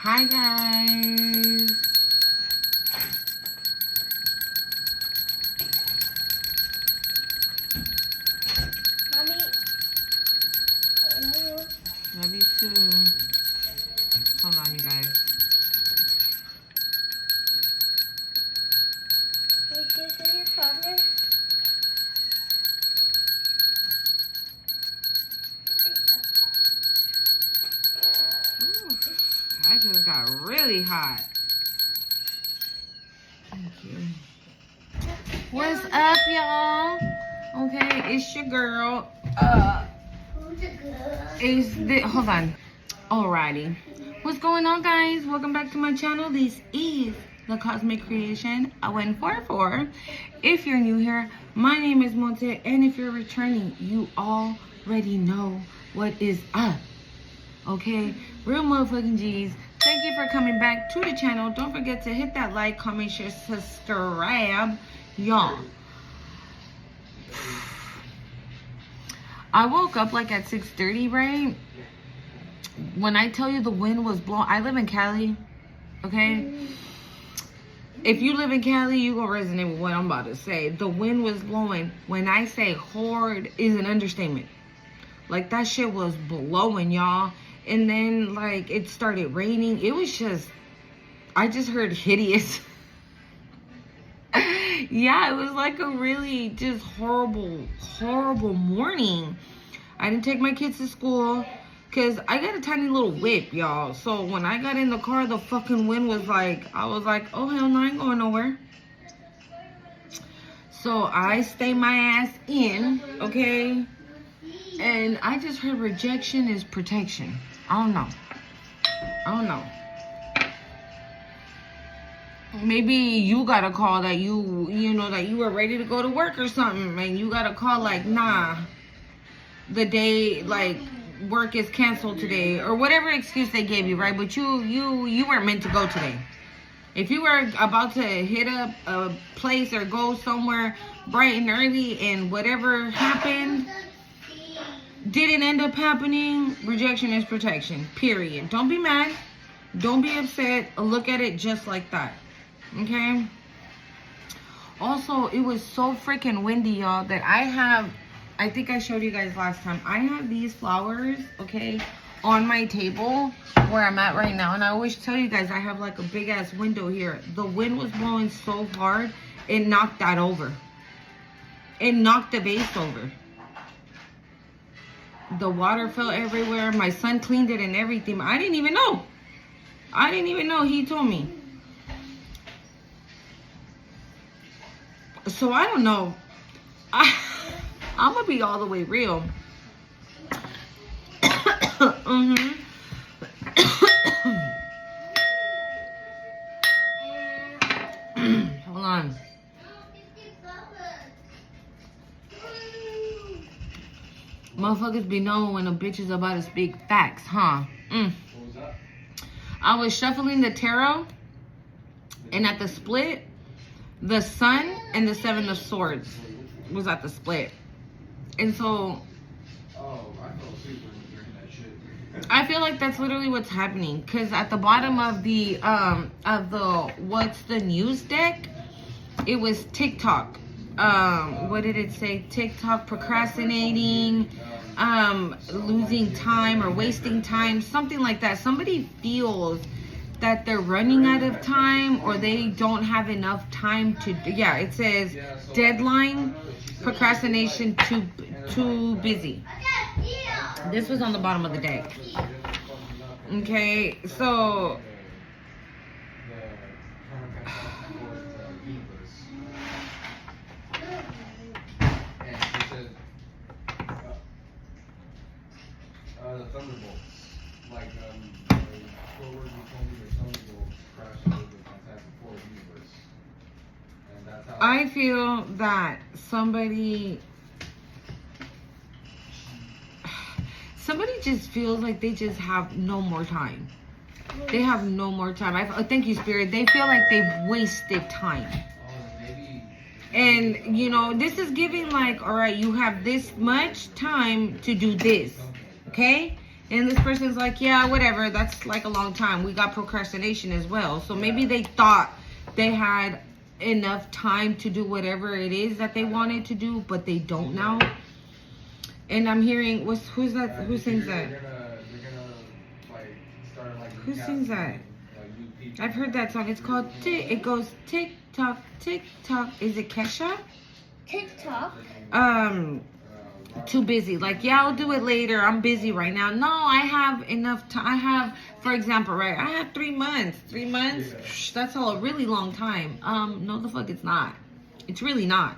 Hi guys. Mommy, I love you. Love you too. Hold on, you guys. Can you see your father? Ooh, I just got really hot. Thank you. What's up, y'all? Okay, it's your girl. Who's the girl? Hold on. Alrighty. What's going on, guys? Welcome back to my channel. This is The Cosmic Creation 144. If you're new here, my name is Monte, and if you're returning, you already know what is up. Okay? Real motherfucking G's. Thank you for coming back to the channel. Don't forget to hit that like, comment, share, subscribe. Y'all. I woke up like at 6:30, right? When I tell you the wind was blowing, I live in Cali, okay? If you live in Cali, you gonna resonate with what I'm about to say. The wind was blowing. When I say hard is an understatement. Like that shit was blowing, y'all. And then like it started raining. It was just, I just heard hideous. Yeah, it was like a really just horrible morning. I didn't take my kids to school because I got a tiny little whip, y'all. So when I got in the car, the fucking wind was like, I was like, oh hell no, I ain't going nowhere. So I stay my ass in, okay? And I just heard rejection is protection. I don't know. Maybe you got a call that you know that you were ready to go to work or something, and you got a call like, nah, the day like work is canceled today, or whatever excuse they gave you, right? But you weren't meant to go today. If you were about to hit up a place or go somewhere bright and early, and whatever happened didn't end up happening, rejection is protection. Period. Don't be mad. Don't be upset. Look at it just like that. Okay? Also, it was so freaking windy, y'all, that I think I showed you guys last time. I have these flowers, okay, on my table where I'm at right now. And I always tell you guys, I have like a big ass window here. The wind was blowing so hard, it knocked that over. It knocked the vase over. The water fell everywhere. My son cleaned it and everything. I didn't even know. He told me. So I don't know. I'm gonna be all the way real. Hold on. Motherfuckers be knowing when a bitch is about to speak facts, huh? I was shuffling the tarot, and at the split, the Sun and the Seven of Swords was at the split. And so I feel like that's literally what's happening, because at the bottom of the what's the news deck, it was TikTok. What did it say? TikTok procrastinating, losing time or wasting time, something like that. Somebody feels that they're running out of time, or they don't have enough time to, yeah, it says deadline, procrastination, too busy. This was on the bottom of the deck. Okay, so the thunderbolts, like forward, you told me the thunderbolts crashed into the Fantastic Four universe, and that's how I feel that somebody just feels like they just have no more time. They have no more time. Thank you, Spirit. They feel like they've wasted time. And, you know, this is giving like, all right, you have this much time to do this. Okay? And this person's like, yeah, whatever. That's like a long time. We got procrastination as well. So maybe they thought they had enough time to do whatever it is that they wanted to do, but they don't now. And I'm hearing, who's that? Who sings that? They're gonna like start like. Who sings that? I've heard that song. It's called it goes tick tock, tick tock. Is it Kesha? TikTok. Too busy. Like, yeah, I'll do it later. I'm busy right now. No, I have enough time. I have, for example, right? I have 3 months. 3 months? Psh, that's all a really long time. No, the fuck it's not. It's really not.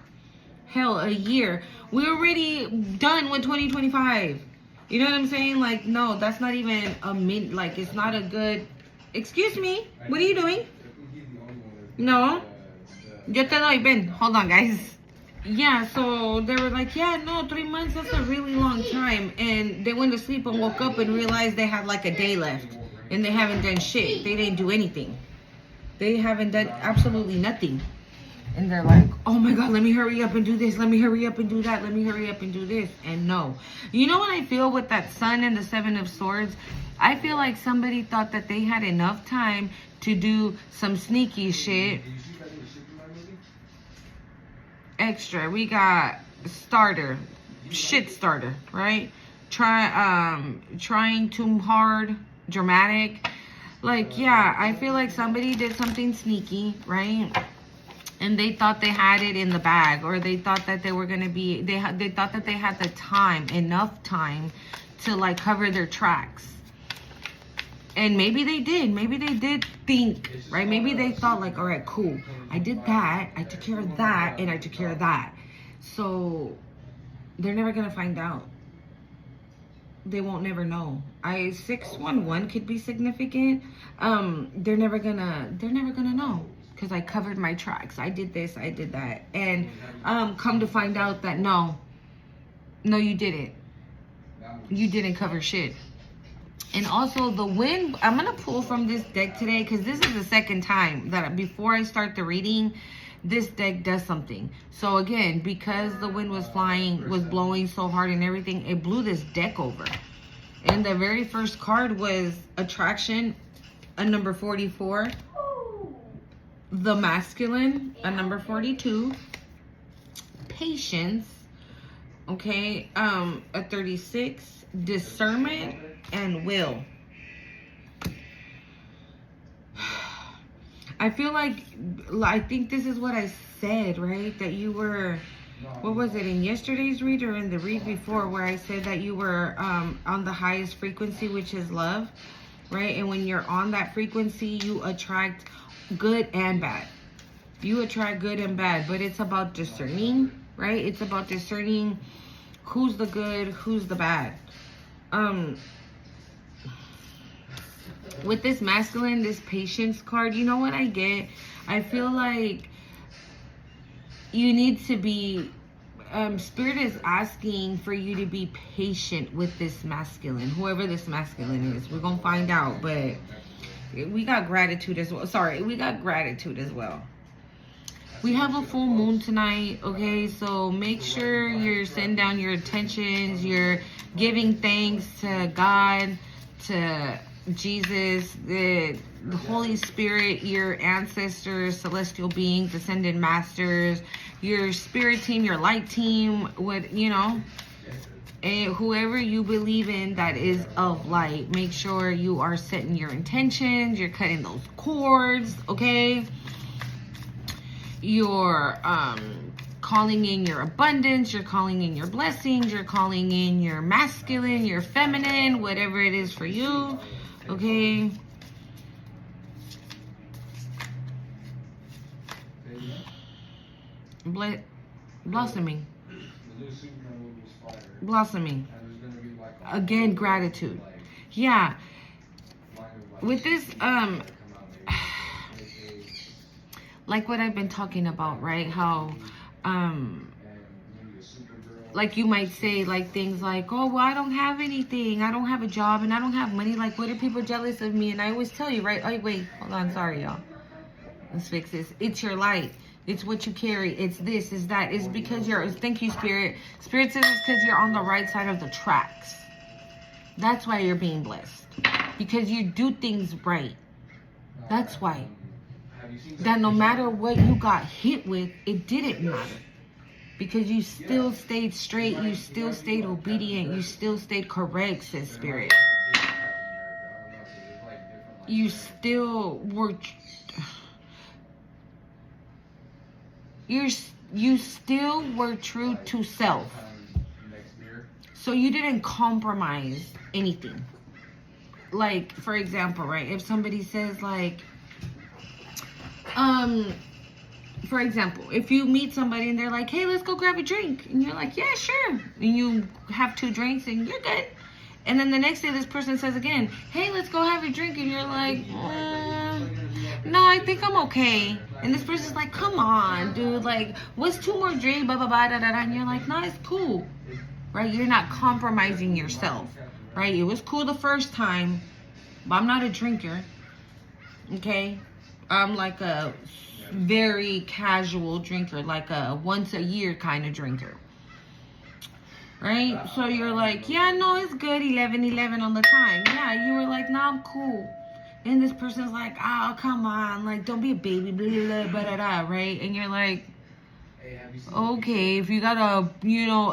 Hell, a year. We're already done with 2025. You know what I'm saying? Like, no, that's not even a min. Like, it's not a good. Excuse me. What are you doing? No. Yo te doy. Ben. Hold on, guys. Yeah, so they were like, yeah, no, 3 months, that's a really long time. And they went to sleep and woke up and realized they had like a day left. And they haven't done shit. They didn't do anything. They haven't done absolutely nothing. And they're like, oh my God, let me hurry up and do this. Let me hurry up and do that. Let me hurry up and do this. And no. You know what I feel with that Sun and the Seven of Swords? I feel like somebody thought that they had enough time to do some sneaky shit. Extra, we got starter, shit starter, right? Trying too hard, dramatic. Like, yeah, I feel like somebody did something sneaky, right? And they thought they had it in the bag, or they thought that they were gonna be. They thought that they had the time, enough time, to like cover their tracks. And maybe they did. Maybe they did think, right? Maybe they thought like, all right, cool. I did that. I took care of that. And I took care of that. So they're never going to find out. They won't never know. 611 could be significant. They're never gonna know. Because I covered my tracks. I did this. I did that. And come to find out that no, you didn't. You didn't cover shit. And also the wind, I'm going to pull from this deck today because this is the second time that before I start the reading, this deck does something. So again, because the wind was blowing so hard and everything, it blew this deck over. And the very first card was Attraction, a number 44. The Masculine, a number 42. Patience, okay, a 36. Discernment and Will. I feel like, I think this is what I said, right? That you were, what was it, in yesterday's read or in the read before, where I said that you were on the highest frequency, which is love, right? And when you're on that frequency, you attract good and bad. You attract good and bad, but it's about discerning, right? It's about discerning who's the good, who's the bad. With this Masculine, this Patience card, you know what I get? I feel like you need to be, Spirit is asking for you to be patient with this Masculine, whoever this Masculine is. We're going to find out, but we got gratitude as well. Sorry, we got gratitude as well. We have a full moon tonight, okay? So make sure you're sending down your intentions, you're giving thanks to God, to Jesus, the Holy Spirit, your ancestors, celestial beings, ascended masters, your spirit team, your light team, and whoever you believe in that is of light. Make sure you are setting your intentions, you're cutting those cords, okay? You're calling in your abundance, you're calling in your blessings, you're calling in your masculine, your feminine, whatever it is for you, okay? Blossoming. Blossoming. Again, gratitude. Yeah. With this, like what I've been talking about, right? How, like you might say like things like, oh, well, I don't have anything. I don't have a job and I don't have money. Like, what are people jealous of me? And I always tell you, right? Oh, wait, hold on. Sorry, y'all. Let's fix this. It's your light. It's what you carry. It's this, it's that. It's because thank you, Spirit. Spirit says it's because you're on the right side of the tracks. That's why you're being blessed. Because you do things right. That's why. Have you seen That no matter what you got hit with, it didn't matter. Because you still stayed straight, you still stayed obedient, you still stayed correct, says Spirit. You still were... You still were true to self. So you didn't compromise anything. Like, for example, right? If somebody says like, for example, if you meet somebody and they're like, hey, let's go grab a drink. And you're like, yeah, sure. And you have 2 drinks and you're good. And then the next day this person says again, hey, let's go have a drink. And you're like, no, I think I'm okay. And this person's like, come on, dude. Like, what's 2 more drinks? Blah, blah, blah, da, da, da. And you're like, no, it's cool. Right? You're not compromising yourself. Right? It was cool the first time, but I'm not a drinker. Okay? I'm like a very casual drinker, like a once a year kind of drinker. Right? So you're like, yeah, no, it's good, 11-11 on the time. Yeah, you were like, nah, I'm cool. And this person's like, oh, come on, like, don't be a baby, blah, blah, blah, blah, blah, right? And you're like, okay, if you gotta,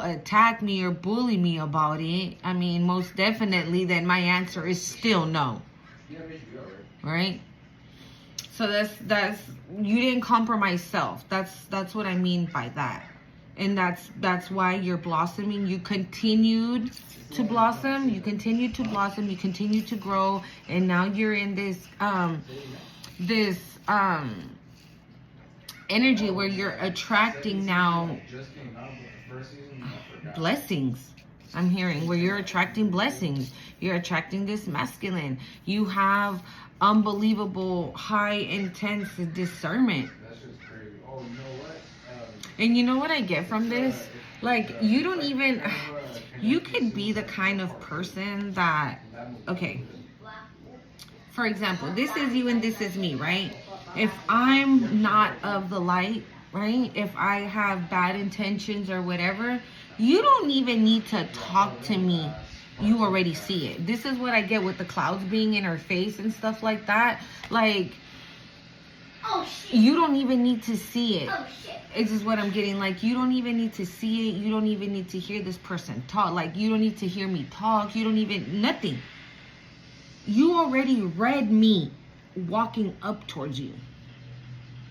attack me or bully me about it, I mean, most definitely, then my answer is still no. Right? So that's you didn't compromise self. That's what I mean by that. And that's why you're blossoming. You continued to blossom. You continued to blossom. You continued to grow. And now you're in this energy where you're attracting now blessings. I'm hearing where you're attracting blessings. You're attracting this masculine. You have unbelievable, high, intense discernment. And you know what I get from this? Like, you don't even... You could be the kind of person that... Okay. For example, this is you and this is me, right? If I'm not of the light, right? If I have bad intentions or whatever, you don't even need to talk to me. You already see it. This is what I get with the clouds being in her face and stuff like that. Like, Oh shit. you don't even need to see it. Oh shit. It's just what I'm getting. Like, you don't even need to see it. You don't even need to hear this person talk. Like, you don't need to hear me talk. You don't even, nothing. You already read me walking up towards you.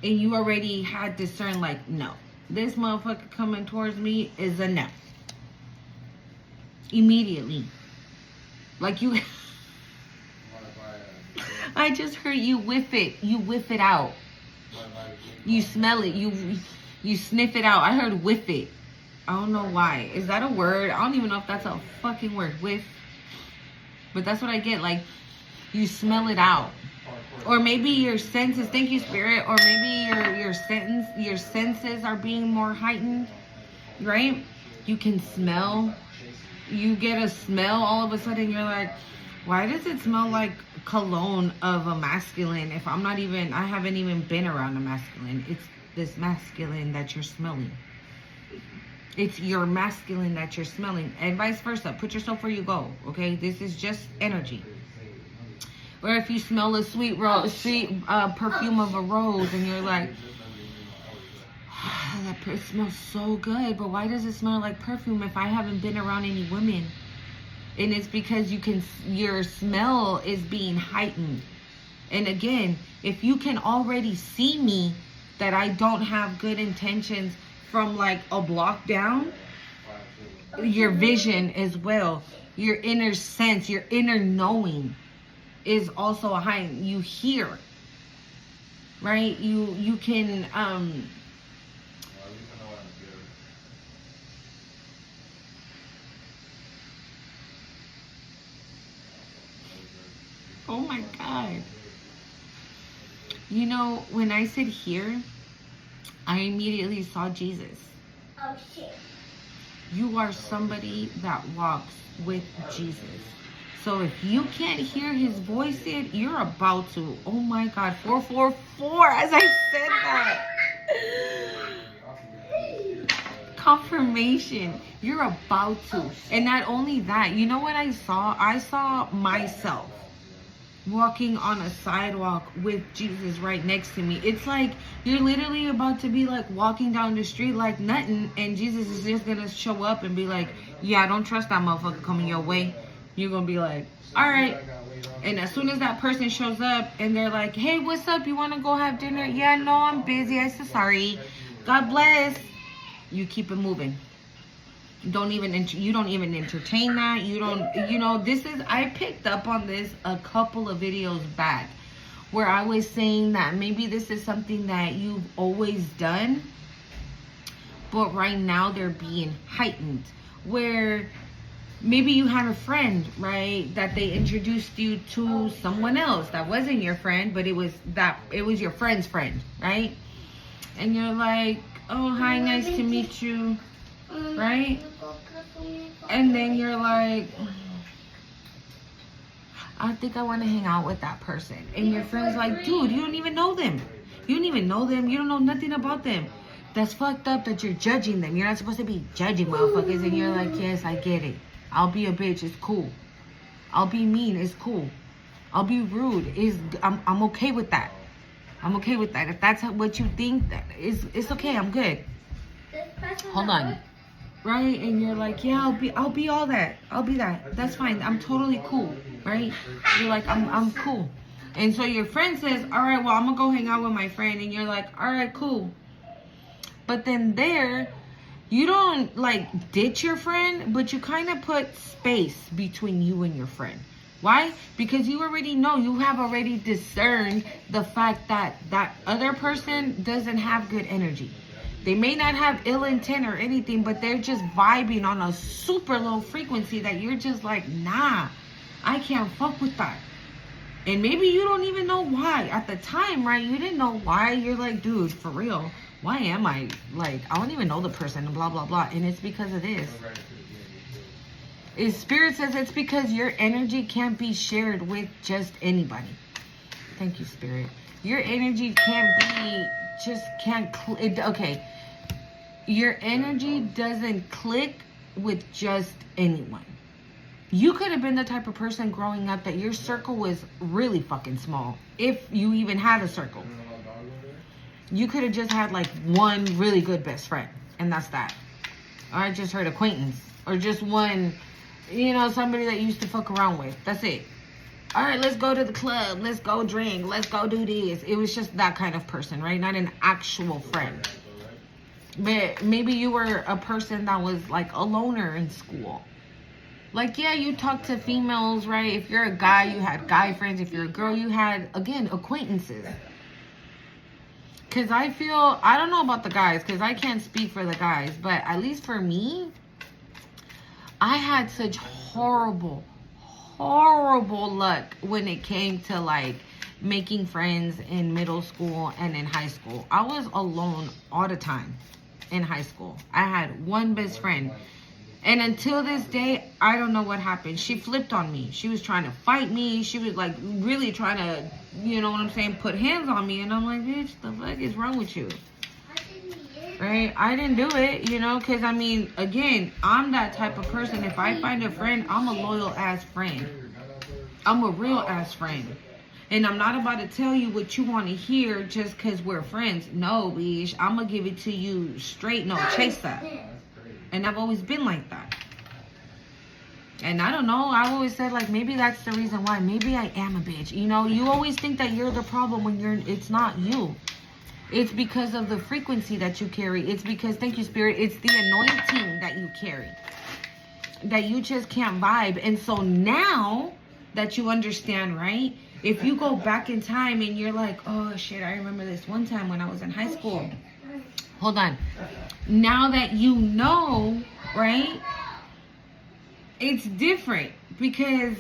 And you already had discerned, like, no. This motherfucker coming towards me is a no. Immediately. Like, you... I just heard you whiff it. You whiff it out. You smell it. You sniff it out. I heard whiff it. I don't know why. Is that a word? I don't even know if that's a fucking word. Whiff. But that's what I get. Like, you smell it out. Or maybe your senses, thank you, Spirit. Or maybe your senses are being more heightened. Right? You can smell. You get a smell all of a sudden. You're like, why does it smell like cologne of a masculine if I haven't even been around a masculine? It's this masculine that you're smelling. It's your masculine that you're smelling, and vice versa. Put yourself where you go, okay? This is just energy. Or if you smell a sweet perfume of a rose and you're like, that smells so good, but why does it smell like perfume if I haven't been around any women? And it's because your smell is being heightened. And again, if you can already see me that I don't have good intentions from like a block down, your vision as well, your inner sense, your inner knowing is also a heightened. You hear, right? You can oh my God. You know, when I said here, I immediately saw Jesus. Oh shit. You are somebody that walks with Jesus. So if you can't hear his voice yet, you're about to. Oh my God, 444 as I said that. confirmation. You're about to. And not only that, you know what I saw? I saw myself walking on a sidewalk with Jesus right next to me. It's like you're literally about to be like walking down the street like nothing, and Jesus is just gonna show up and be like, yeah, don't trust that motherfucker coming your way. You're gonna be like, all right. And as soon as that person shows up and they're like, hey, what's up? You want to go have dinner? Yeah, no, I'm busy. I said sorry. God bless. You keep it moving. You don't even entertain that. You don't, this is, I picked up on this a couple of videos back where I was saying that maybe this is something that you've always done, but right now they're being heightened. Where maybe you had a friend, right, that they introduced you to someone else that wasn't your friend, but it was your friend's friend, right? And you're like, oh, hi, nice to meet you, right? And then you're like, I think I want to hang out with that person. And your friend's like, dude, you don't even know them. You don't even know them. You don't know nothing about them. That's fucked up that you're judging them. You're not supposed to be judging motherfuckers. And you're like, yes, I get it. I'll be a bitch. It's cool. I'll be mean. It's cool. I'll be rude. I'm okay with that. I'm okay with that. If that's what you think, that it's okay. I'm good. Hold on. Right? And you're like, yeah, I'll be all that. I'll be that. That's fine. I'm totally cool. Right? You're like, I'm cool. And so your friend says, all right, well, I'm gonna go hang out with my friend. And you're like, all right, cool. But then you don't like ditch your friend, but you kind of put space between you and your friend. Why? Because you already know, you have already discerned the fact that that other person doesn't have good energy. They may not have ill intent or anything, but they're just vibing on a super low frequency that you're just like, nah, I can't fuck with that. And maybe you don't even know why. At the time, right, you didn't know why. You're like, dude, for real, why am I, like, I don't even know the person, and blah, blah, blah. And it's because of this. Spirit says it's because your energy can't be shared with just anybody. Thank you, Spirit. Your energy okay. Your energy doesn't click with just anyone. You could have been the type of person growing up that your circle was really fucking small. If you even had a circle. You could have just had like one really good best friend. And that's that. Or I just heard acquaintance. Or just one, somebody that you used to fuck around with. That's it. All right, let's go to the club. Let's go drink. Let's go do this. It was just that kind of person, right? Not an actual friend. But maybe you were a person that was like a loner in school. Like, yeah, you talk to females, right? If you're a guy, you had guy friends. If you're a girl, you had, again, acquaintances. Because I don't know about the guys, because I can't speak for the guys. But at least for me, I had such horrible luck when it came to, like, making friends in middle school and in high school. I was alone all the time in high school. I had one best friend. And until this day, I don't know what happened. She flipped on me. She was trying to fight me. She was like really trying to, put hands on me. And I'm like, bitch, the fuck is wrong with you? Right? I didn't do it, because again, I'm that type of person. If I find a friend, I'm a loyal ass friend. I'm a real ass friend. And I'm not about to tell you what you want to hear just because we're friends. No, bitch. I'm going to give it to you straight. No, chase that. And I've always been like that. And I don't know. I've always said, like, maybe that's the reason why. Maybe I am a bitch. You always think that you're the problem when it's not you. It's because of the frequency that you carry. It's because, thank you, Spirit, it's the anointing that you carry. That you just can't vibe. And so now that you understand, right? If you go back in time and you're like, oh, shit, I remember this one time when I was in high school. Hold on. Now that you know, right? It's different because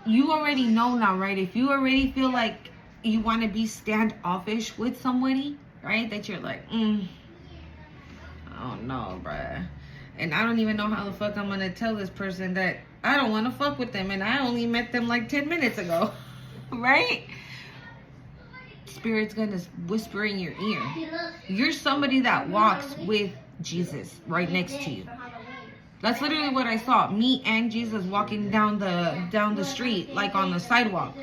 you already know now, right? If you already feel like you want to be standoffish with somebody, right? That you're like, I don't know, bruh. And I don't even know how the fuck I'm going to tell this person that I don't want to fuck with them. And I only met them like 10 minutes ago, right? Spirit's going to whisper in your ear. You're somebody that walks with Jesus right next to you. That's literally what I saw. Me and Jesus walking down the street, like on the sidewalk.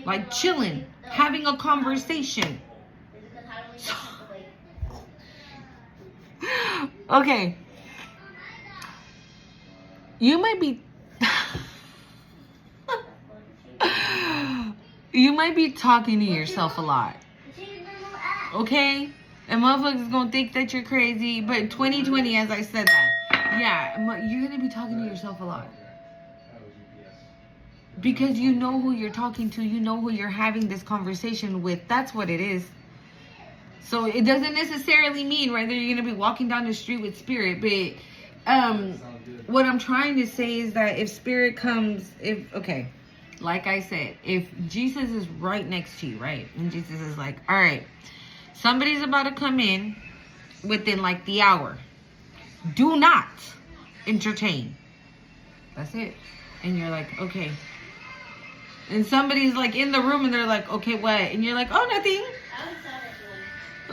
Like chilling, having a conversation. Okay. You might be you might be talking to yourself a lot. Okay? And motherfuckers gonna think that you're crazy. But 2020, as I said that, yeah, you're gonna be talking to yourself a lot. Because you know who you're talking to. You know who you're having this conversation with. That's what it is. So it doesn't necessarily mean, right, that you're gonna be walking down the street with spirit. But what I'm trying to say is that if spirit comes, okay, like I said, if Jesus is right next to you, right, and Jesus is like, all right, somebody's about to come in within like the hour. Do not entertain. That's it. And you're like, okay. And somebody's like in the room and they're like, okay, what? And you're like, oh, nothing.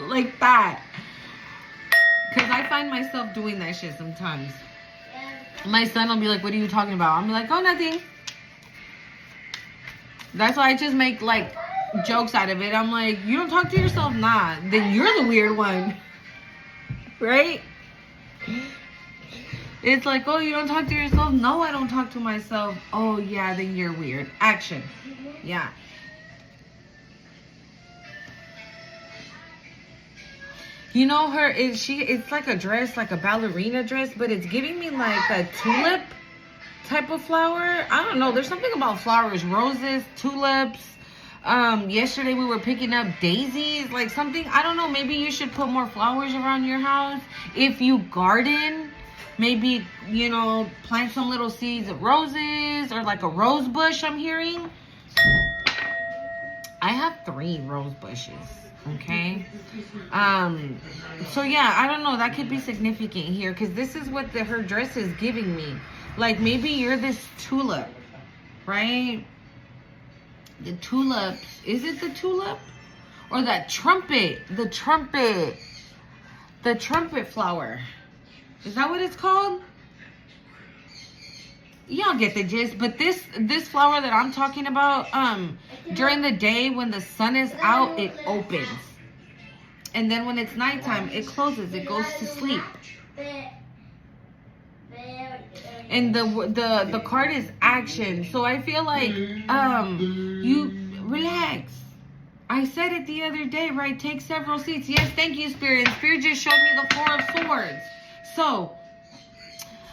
Like that. Because I find myself doing that shit sometimes. My son will be like, what are you talking about? I'm like, oh, nothing. That's why I just make like jokes out of it. I'm like, you don't talk to yourself? Nah, then you're the weird one. Right? It's like, oh, you don't talk to yourself? No, I don't talk to myself. Oh, yeah, then you're weird. Action. Yeah. You know her, it's like a dress, like a ballerina dress, but it's giving me like a tulip type of flower. I don't know. There's something about flowers, roses, tulips. Yesterday we were picking up daisies, like something. I don't know. Maybe you should put more flowers around your house. If you garden, maybe, you know, plant some little seeds of roses or like a rose bush. I'm hearing. I have 3 rose bushes. Okay. So yeah, I don't know. That could be significant here because this is what her dress is giving me. Like maybe you're this tulip, right? The tulips. Is it the tulip? Or that trumpet? The trumpet flower. Is that what it's called? Y'all get the gist. But this flower that I'm talking about, during the day when the sun is out, it opens. And then when it's nighttime, it closes. It goes to sleep. And the card is action. So I feel like you relax. I said it the other day, right? Take several seats. Yes, thank you, Spirit. And Spirit just showed me the 4 of Swords. So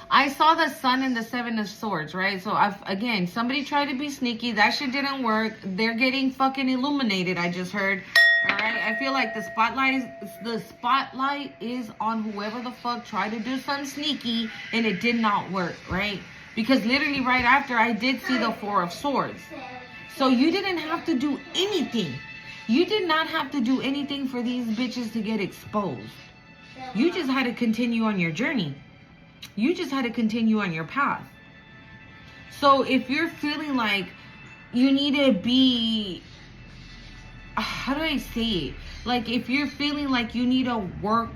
I saw the Sun and the 7 of Swords, right? So again, somebody tried to be sneaky. That shit didn't work. They're getting fucking illuminated, I just heard. All right, I feel like the spotlight is on whoever the fuck tried to do something sneaky and it did not work, right? Because literally right after I did see the 4 of Swords. So you didn't have to do anything. You did not have to do anything for these bitches to get exposed. You just had to continue on your journey. You just had to continue on your path. So if you're feeling like you need to be, how do I say it? Like if you're feeling like you need to work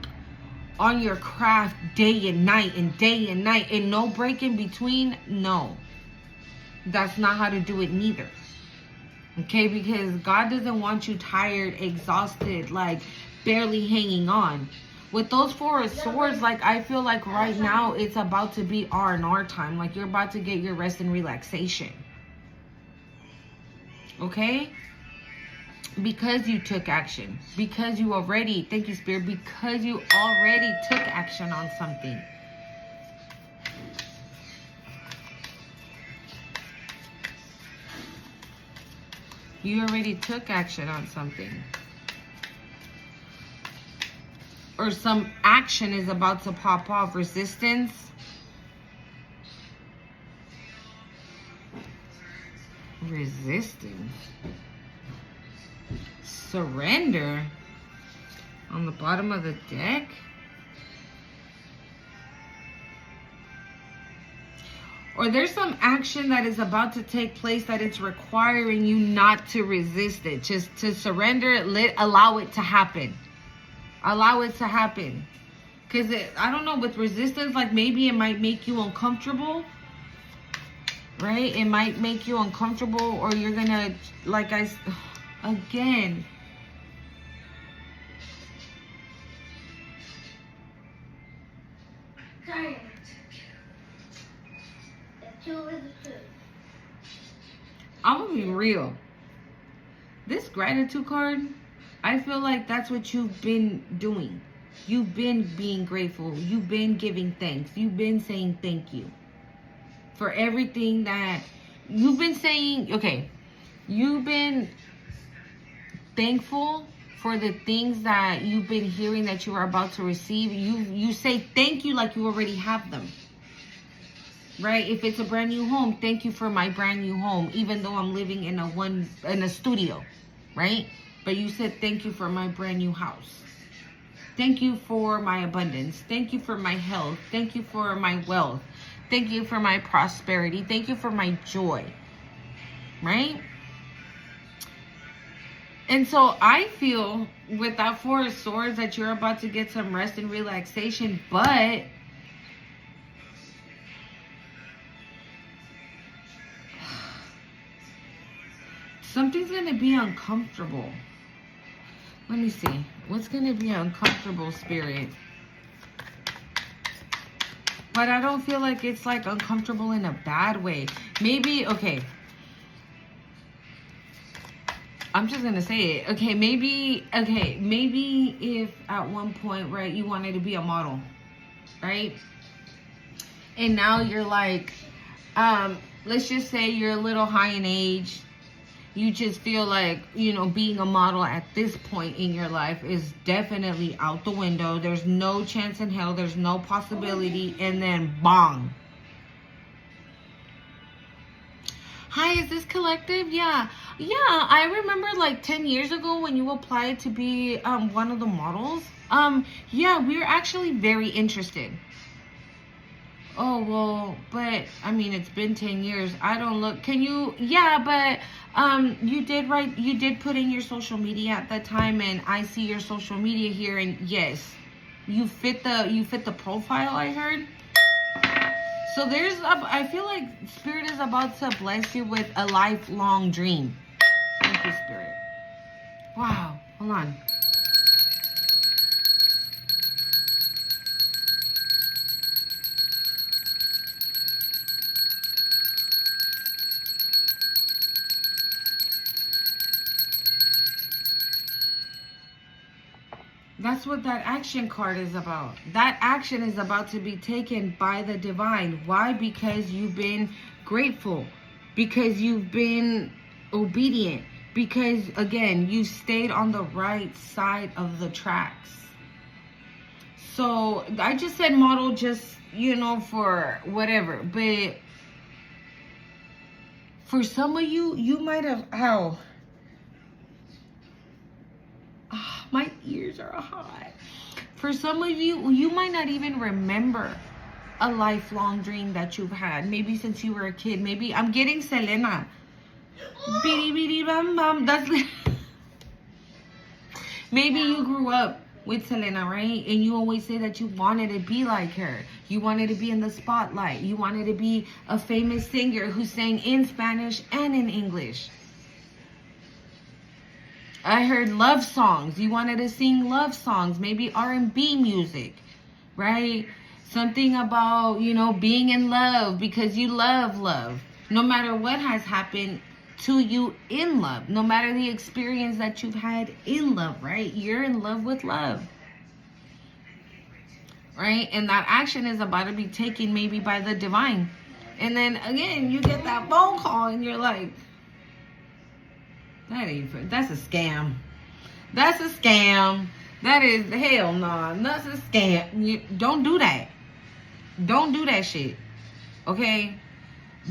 on your craft day and night and no break in between, no. That's not how to do it neither. Okay, because God doesn't want you tired, exhausted, like barely hanging on. With those 4 of Swords, like I feel like right now it's about to be R&R time. Like you're about to get your rest and relaxation. Okay? Because you took action. Because you already, thank you, Spirit, because you already took action on something. You already took action on something. Or some action is about to pop off. Resistance. Resistance. Surrender. On the bottom of the deck. Or there's some action that is about to take place that it's requiring you not to resist it. Just to surrender it, allow it to happen. Allow it to happen. Because I don't know, with resistance, like maybe it might make you uncomfortable. Right? It might make you uncomfortable, or you're going to, like again. Sorry. The two is the two. I'm going to be real. This gratitude card, I feel like that's what you've been doing. You've been being grateful. You've been giving thanks. You've been saying thank you for everything that you've been saying. Okay, you've been thankful for the things that you've been hearing that you are about to receive. You say thank you like you already have them. Right? If it's a brand new home, thank you for my brand new home, even though I'm living in a studio, right? But you said thank you for my brand new house. Thank you for my abundance. Thank you for my health. Thank you for my wealth. Thank you for my prosperity. Thank you for my joy. Right? And so I feel with that Four of Swords that you're about to get some rest and relaxation, but something's going to be uncomfortable. Let me see. What's going to be uncomfortable, Spirit? But I don't feel like it's like uncomfortable in a bad way. Maybe, okay. I'm just going to say it. Okay, maybe if at one point, right, you wanted to be a model, right? And now you're like, let's just say you're a little high in age. You just feel like, you know, being a model at this point in your life is definitely out the window. There's no chance in hell. There's no possibility. And then, bong. Hi, is this Collective? Yeah. Yeah, I remember like 10 years ago when you applied to be one of the models. Yeah, we were actually very interested. Oh, well, but, I mean, it's been 10 years. I don't look, can you, yeah, but, you did put in your social media at that time, and I see your social media here, and yes, you fit the profile, I heard. So I feel like Spirit is about to bless you with a lifelong dream. Thank you, Spirit. Wow, hold on. That's what that action card is about. That action is about to be taken by the divine. Why? Because you've been grateful. Because you've been obedient. Because, again, you stayed on the right side of the tracks. So, I just said model just, you know, for whatever. But for some of you, you might have... How? My ears are hot. For some of you, you might not even remember a lifelong dream that you've had. Maybe since you were a kid. Maybe I'm getting Selena. Bidi bidi bam bam. That's maybe you grew up with Selena, right? And you always say that you wanted to be like her. You wanted to be in the spotlight. You wanted to be a famous singer who sang in Spanish and in English. I heard love songs. You wanted to sing love songs, maybe R&B music, right? Something about, you know, being in love because you love love. No matter what has happened to you in love, no matter the experience that you've had in love, right? You're in love with love, right? And that action is about to be taken maybe by the divine. And then again, you get that phone call and you're like, that's a scam. That's a scam. That is, hell no. That's a scam. Don't do that. Don't do that shit. Okay?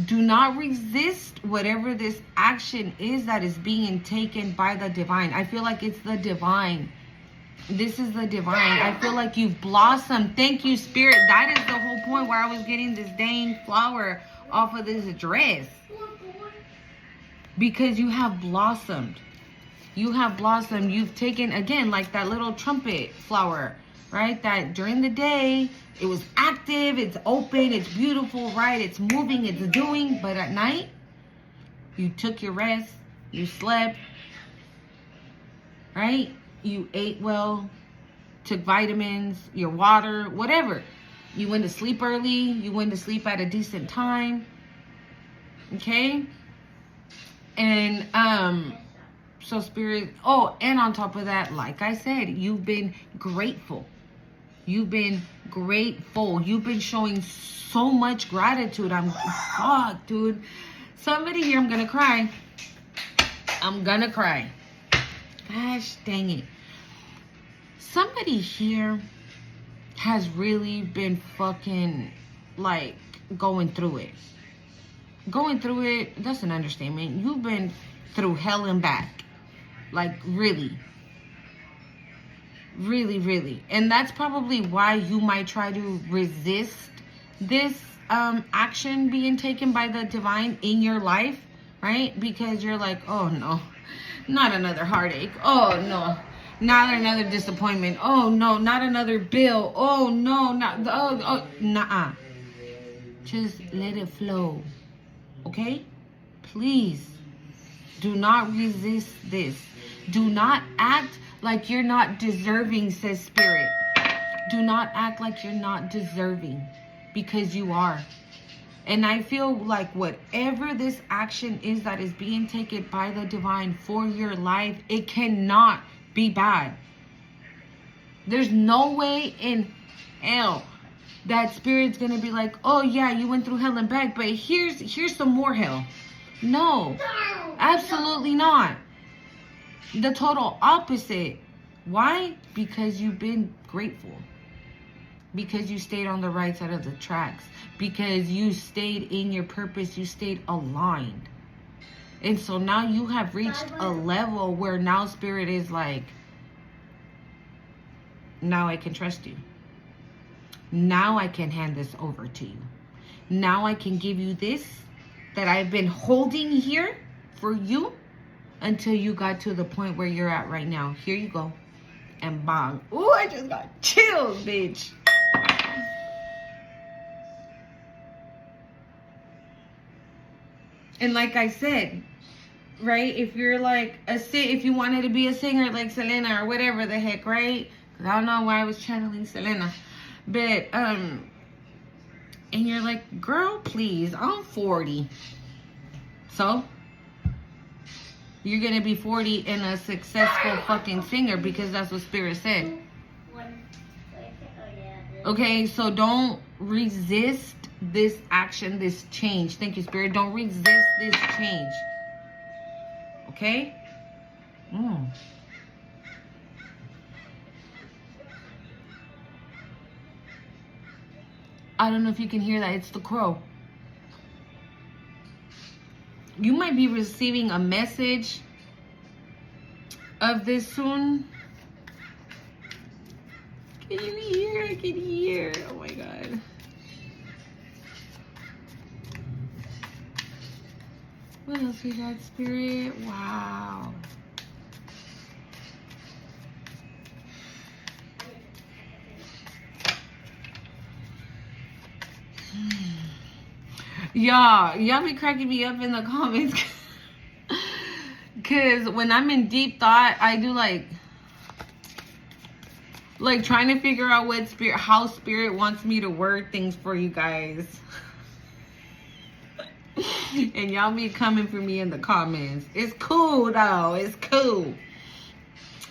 Do not resist whatever this action is that is being taken by the divine. I feel like it's the divine. This is the divine. I feel like you've blossomed. Thank you, Spirit. That is the whole point where I was getting this dang flower off of this dress. Because you have blossomed. You have blossomed. You've taken, again, like that little trumpet flower, right? That during the day, it was active, it's open, it's beautiful, right? It's moving, it's doing. But at night, you took your rest, you slept, right? You ate well, took vitamins, your water, whatever. You went to sleep early, you went to sleep at a decent time. Okay? And so spirit, and on top of that, like I said, you've been grateful. You've been grateful. You've been showing so much gratitude. Fuck, dude. Somebody here, I'm gonna cry. I'm gonna cry. Gosh dang it. Somebody here has really been fucking, like, going through it. Going through it, that's an understatement. You've been through hell and back. Like, really. Really, really. And that's probably why you might try to resist this action being taken by the divine in your life, right? Because you're like, oh no, not another heartache. Oh no, not another disappointment. Oh no, not another bill. Oh no, nah. Just let it flow. Okay? Please. Do not resist this. Do not act like you're not deserving, says Spirit. Do not act like you're not deserving, because you are. And I feel like whatever this action is that is being taken by the divine for your life, it cannot be bad. There's no way in hell that Spirit's gonna be like, oh yeah, you went through hell and back, but here's some more hell. No, absolutely not. The total opposite. Why? Because you've been grateful. Because you stayed on the right side of the tracks. Because you stayed in your purpose. You stayed aligned. And so now you have reached a level where now Spirit is like, now I can trust you. Now I can hand this over to you. Now I can give you this that I've been holding here for you until you got to the point where you're at right now. Here you go. And bang. Ooh, I just got chills, bitch. And like I said, right? If you're like if you wanted to be a singer like Selena or whatever the heck, right? Because I don't know why I was channeling Selena. But, and you're like, girl, please, I'm 40. So? You're going to be 40 and a successful fucking singer because that's what Spirit said. Okay, so don't resist this action, this change. Thank you, Spirit. Don't resist this change. Okay? I don't know if you can hear that. It's the crow. You might be receiving a message of this soon. Can you hear? I can hear. Oh my God. What else we got, Spirit? Wow. Y'all be cracking me up in the comments. Cause when I'm in deep thought, I do like trying to figure out how Spirit wants me to word things for you guys. And y'all be coming for me in the comments. It's cool though. It's cool.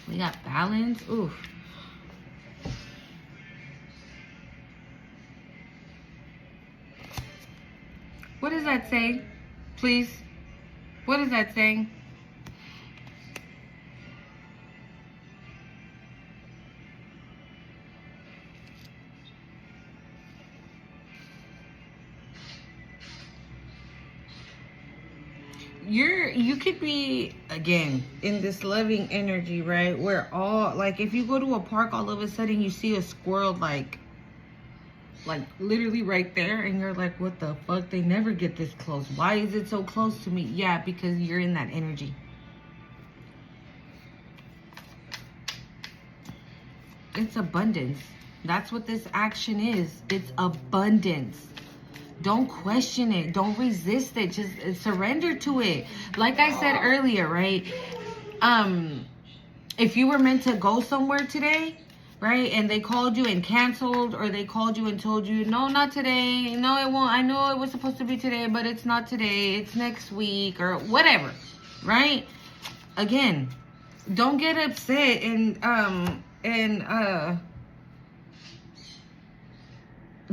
We got balance. Oof. What does that say? Please. What is that saying? You could be, again, in this loving energy, right? Where if you go to a park, all of a sudden you see a squirrel like literally right there, and you're like, what the fuck? They never get this close. Why is it so close to me? Yeah, because you're in that energy. It's abundance. That's what this action is. It's abundance. Don't question it. Don't resist it. Just surrender to it. Like I said earlier, right? If you were meant to go somewhere today, right, and they called you and canceled, or they called you and told you, no, not today. No, it won't. I know it was supposed to be today, but it's not today. It's next week or whatever, right? Again, don't get upset and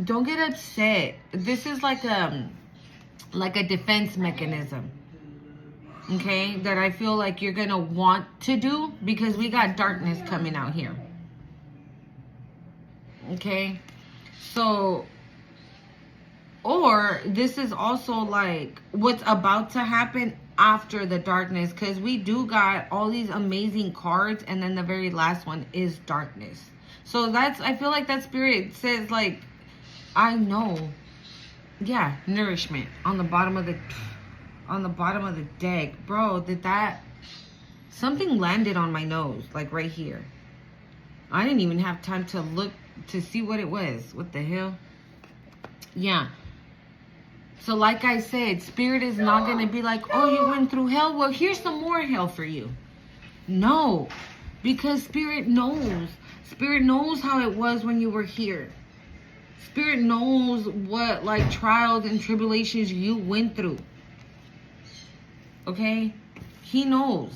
don't get upset. This is like a defense mechanism, okay, that I feel like you're gonna want to do, because we got darkness coming out here. Okay, so, or this is also like what's about to happen after the darkness, because we do got all these amazing cards, and then the very last one is darkness. So that's, I feel like that spirit says, like, I know, yeah, nourishment on the bottom of the deck. Bro, something landed on my nose, like right here. I didn't even have time to look to see what it was. What the hell? Yeah. So like I said, spirit is not going to be like, oh, you went through hell, well, here's some more hell for you. No, because spirit knows. Spirit knows how it was when you were here. Spirit knows what, like, trials and tribulations you went through. Okay? He knows.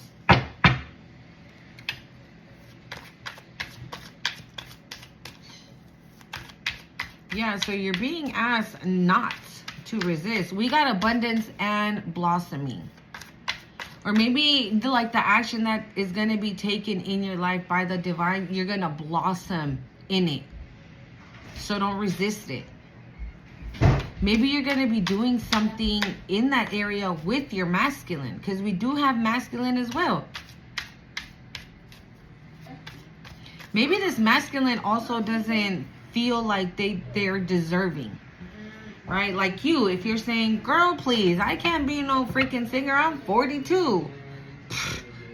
Yeah, so you're being asked not to resist. We got abundance and blossoming. Or maybe like the action that is going to be taken in your life by the divine, you're going to blossom in it. So don't resist it. Maybe you're going to be doing something in that area with your masculine, because we do have masculine as well. Maybe this masculine also doesn't feel like they're deserving. Right? Like you, if you're saying, girl, please, I can't be no freaking singer. I'm 42.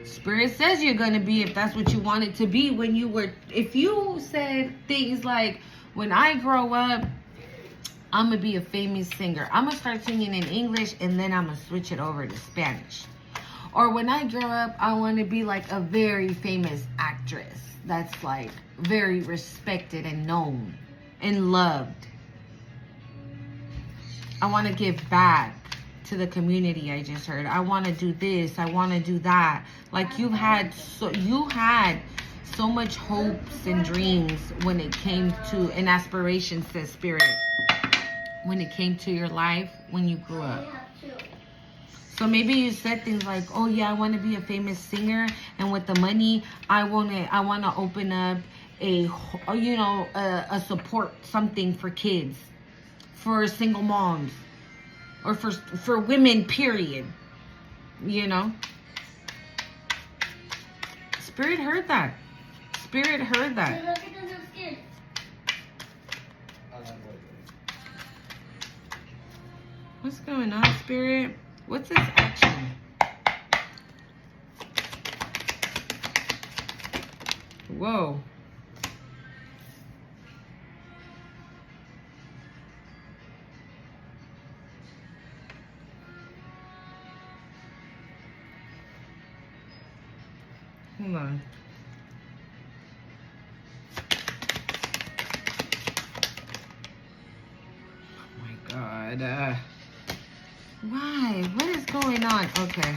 Spirit says you're going to be, if that's what you wanted to be when you were, if you said things like, when I grow up, I'm going to be a famous singer. I'm going to start singing in English, and then I'm going to switch it over to Spanish. Or when I grow up, I want to be like a very famous actress that's like very respected and known and loved. I want to give back to the community, I just heard. I want to do this. I want to do that. Like you had so much hopes and dreams when it came to, and aspirations, says spirit, when it came to your life when you grew up. So maybe you said things like, oh yeah, I want to be a famous singer, and with the money I want to open up a support something for kids, for single moms, or for women, period. You know, spirit heard that. Spirit heard that. Look at the skin. What's going on, spirit? What's this action? Whoa. Hold on. Oh my God. Why? What is going on? Okay.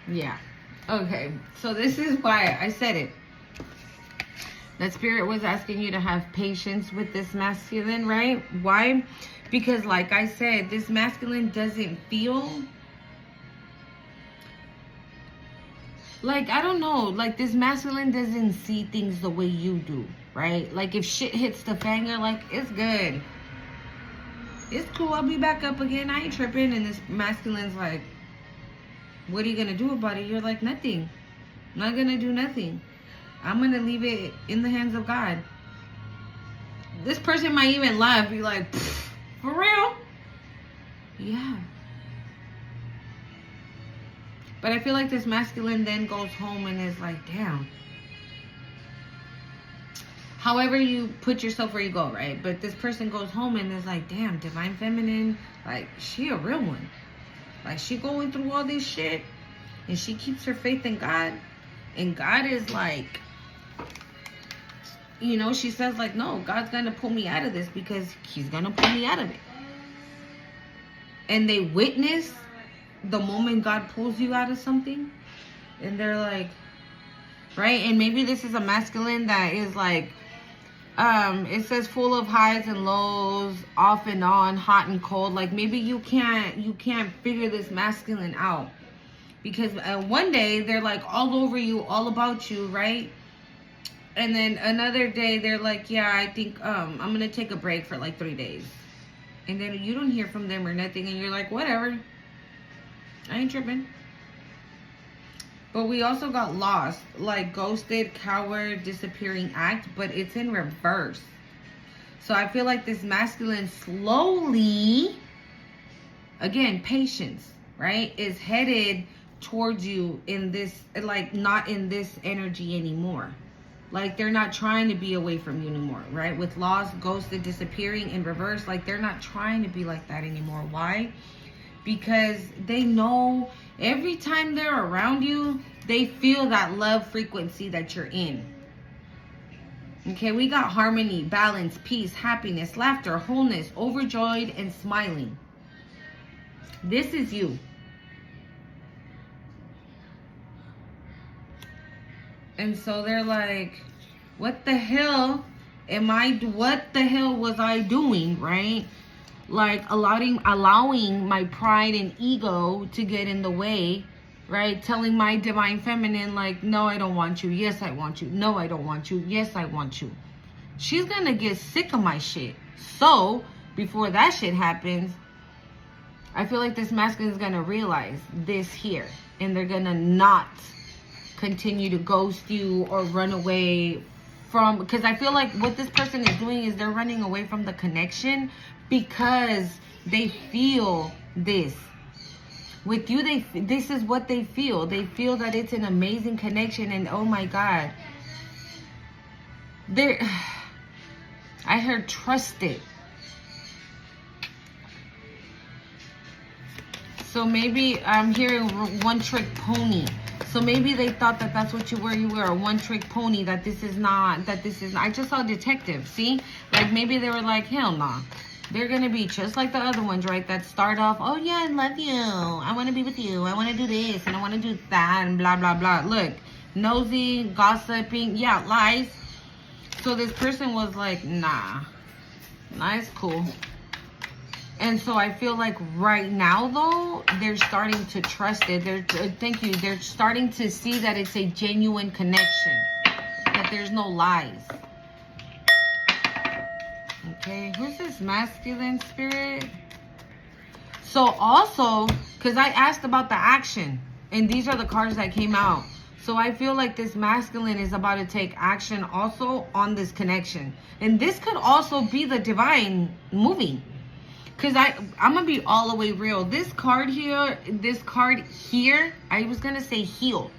Yeah. Okay. So this is why I said it. That spirit was asking you to have patience with this masculine, right? Why? Because like I said, this masculine doesn't feel like, I don't know, like this masculine doesn't see things the way you do, right? Like if shit hits the fan, you're like, it's good. It's cool, I'll be back up again. I ain't tripping. And this masculine's like, what are you gonna do about it? You're like, nothing. I'm not gonna do nothing. I'm gonna leave it in the hands of God. This person might even laugh, be like, for real? Yeah. But I feel like this masculine then goes home and is like, damn. However you put yourself where you go, right? But this person goes home and is like, damn, divine feminine, like, she a real one. Like, she going through all this shit, and she keeps her faith in God. And God is like, you know, she says like, no, God's going to pull me out of this because he's going to pull me out of it. And they witness the moment God pulls you out of something. And they're like, right? And maybe this is a masculine that is like, it says full of highs and lows, off and on, hot and cold. Like maybe you can't figure this masculine out because one day they're like all over you, all about you, right? And then another day they're like, yeah, I think I'm gonna take a break for like 3 days, and then you don't hear from them or nothing, and you're like, whatever, I ain't tripping. But we also got lost, like ghosted, coward, disappearing act, but it's in reverse. So I feel like this masculine slowly, again, patience, right, is headed towards you in this, like not in this energy anymore. Like they're not trying to be away from you anymore, right? With lost, ghosted, disappearing, in reverse, like they're not trying to be like that anymore. Why? Because they know every time they're around you, they feel that love frequency that you're in. Okay, we got harmony, balance, peace, happiness, laughter, wholeness, overjoyed, and smiling. This is you. And so they're like, what the hell what the hell was I doing, right? Like allowing my pride and ego to get in the way, right? Telling my divine feminine like, no, I don't want you. Yes, I want you. No, I don't want you. Yes, I want you. She's gonna get sick of my shit. So before that shit happens, I feel like this masculine is gonna realize this here, and they're gonna not continue to ghost you or run away from, because I feel like what this person is doing is they're running away from the connection because they feel this. With you, this is what they feel. They feel that it's an amazing connection, and oh my God, I heard trusted. So maybe I'm hearing one trick pony. So maybe they thought that that's what you were. You were a one-trick pony, that this is not. I just saw detective, see? Like maybe they were like, hell nah. They're going to be just like the other ones, right? That start off, oh yeah, I love you. I want to be with you. I want to do this and I want to do that and blah, blah, blah. Look, nosy, gossiping, yeah, lies. So this person was like, nah, it's cool. And so I feel like right now, though, they're starting to trust it. They're starting to see that it's a genuine connection, that there's no lies. Okay, who's this masculine spirit? So also, because I asked about the action, and these are the cards that came out. So I feel like this masculine is about to take action also on this connection. And this could also be the divine moving. Because I'm going to be all the way real. This card here, I was going to say heal.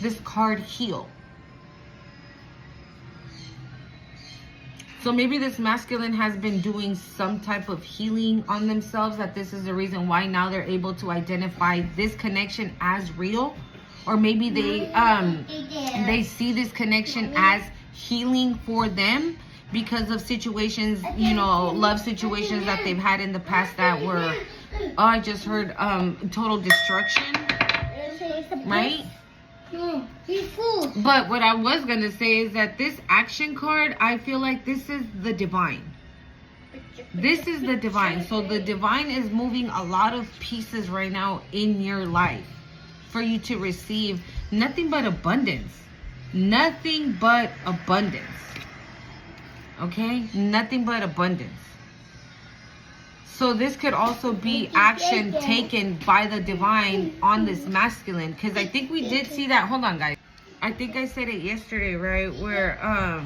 This card heal. So maybe this masculine has been doing some type of healing on themselves, that this is the reason why now they're able to identify this connection as real. Or maybe they see this connection as healing for them because of situations, you know, love situations that they've had in the past that were, I just heard, total destruction, right? But what I was going to say is that this action card, I feel like this is the divine. This is the divine. So the divine is moving a lot of pieces right now in your life for you to receive nothing but abundance. Nothing but abundance. Okay? Nothing but abundance. So this could also be action taken by the divine on this masculine. Because I think we did see that. Hold on, guys. I think I said it yesterday, right? Where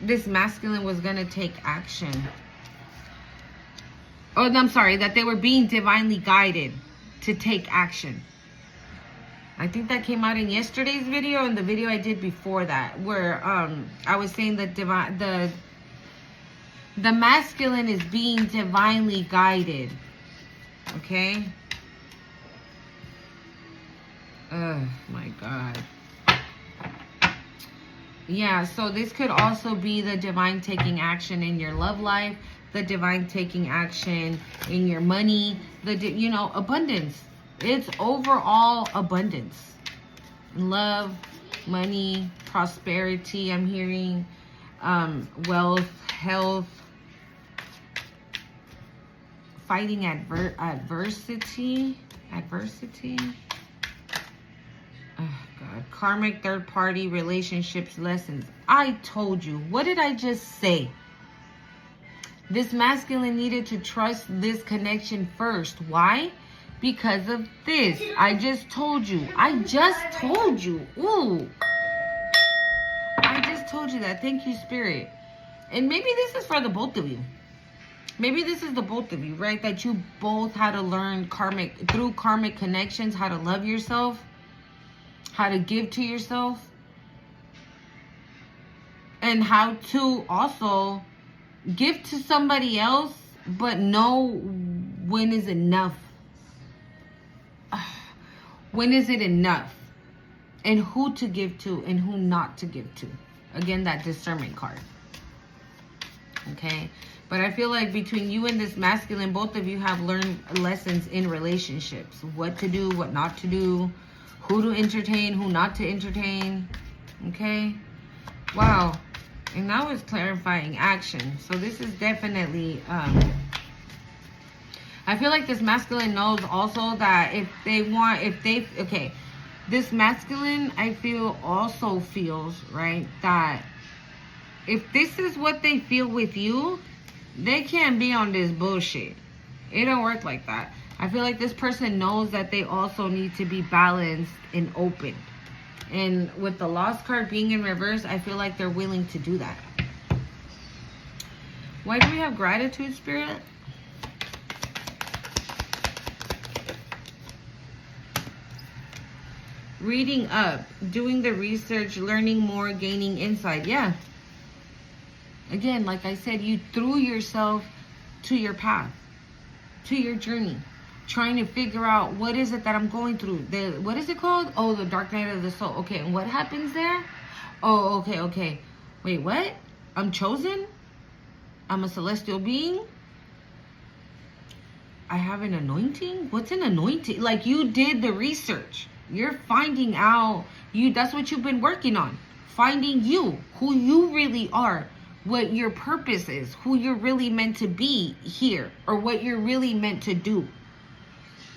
this masculine was going to take action. Oh, no, I'm sorry, that they were being divinely guided to take action. I think that came out in yesterday's video and the video I did before that, where I was saying that the masculine is being divinely guided. Okay? Oh my God. Yeah, so this could also be the divine taking action in your love life, the divine taking action in your money, abundance. It's overall abundance. Love, money, prosperity, I'm hearing, wealth, health, fighting adversity. Oh God. Karmic third party relationships lessons. I told you. What did I just say? This masculine needed to trust this connection first. Why? Because of this. I just told you. Ooh. I just told you that. Thank you, Spirit. And maybe this is for the both of you. Maybe this is the both of you, right? That you both had to learn through karmic connections, how to love yourself, how to give to yourself, and how to also give to somebody else, but know when is enough. When is it enough? And who to give to and who not to give to. Again, that discernment card. Okay? But I feel like between you and this masculine, both of you have learned lessons in relationships. What to do, what not to do. Who to entertain, who not to entertain. Okay? Wow. And now it's clarifying action. So this is definitely... I feel like this masculine knows also that this masculine, I feel, also feels, right, that if this is what they feel with you, they can't be on this bullshit. It don't work like that. I feel like this person knows that they also need to be balanced and open. And with the Lost card being in reverse, I feel like they're willing to do that. Why do we have gratitude, Spirit? Reading up, doing the research, learning more, gaining insight. Yeah. Again, like I said, you threw yourself to your path, to your journey, trying to figure out what is it that I'm going through. What is it called? Oh, the dark night of the soul. Okay, and what happens there? Oh, okay. Wait, what? I'm chosen? I'm a celestial being? I have an anointing? What's an anointing? Like, you did the research. You're finding out that's what you've been working on. Finding you, who you really are, what your purpose is, who you're really meant to be here, or what you're really meant to do.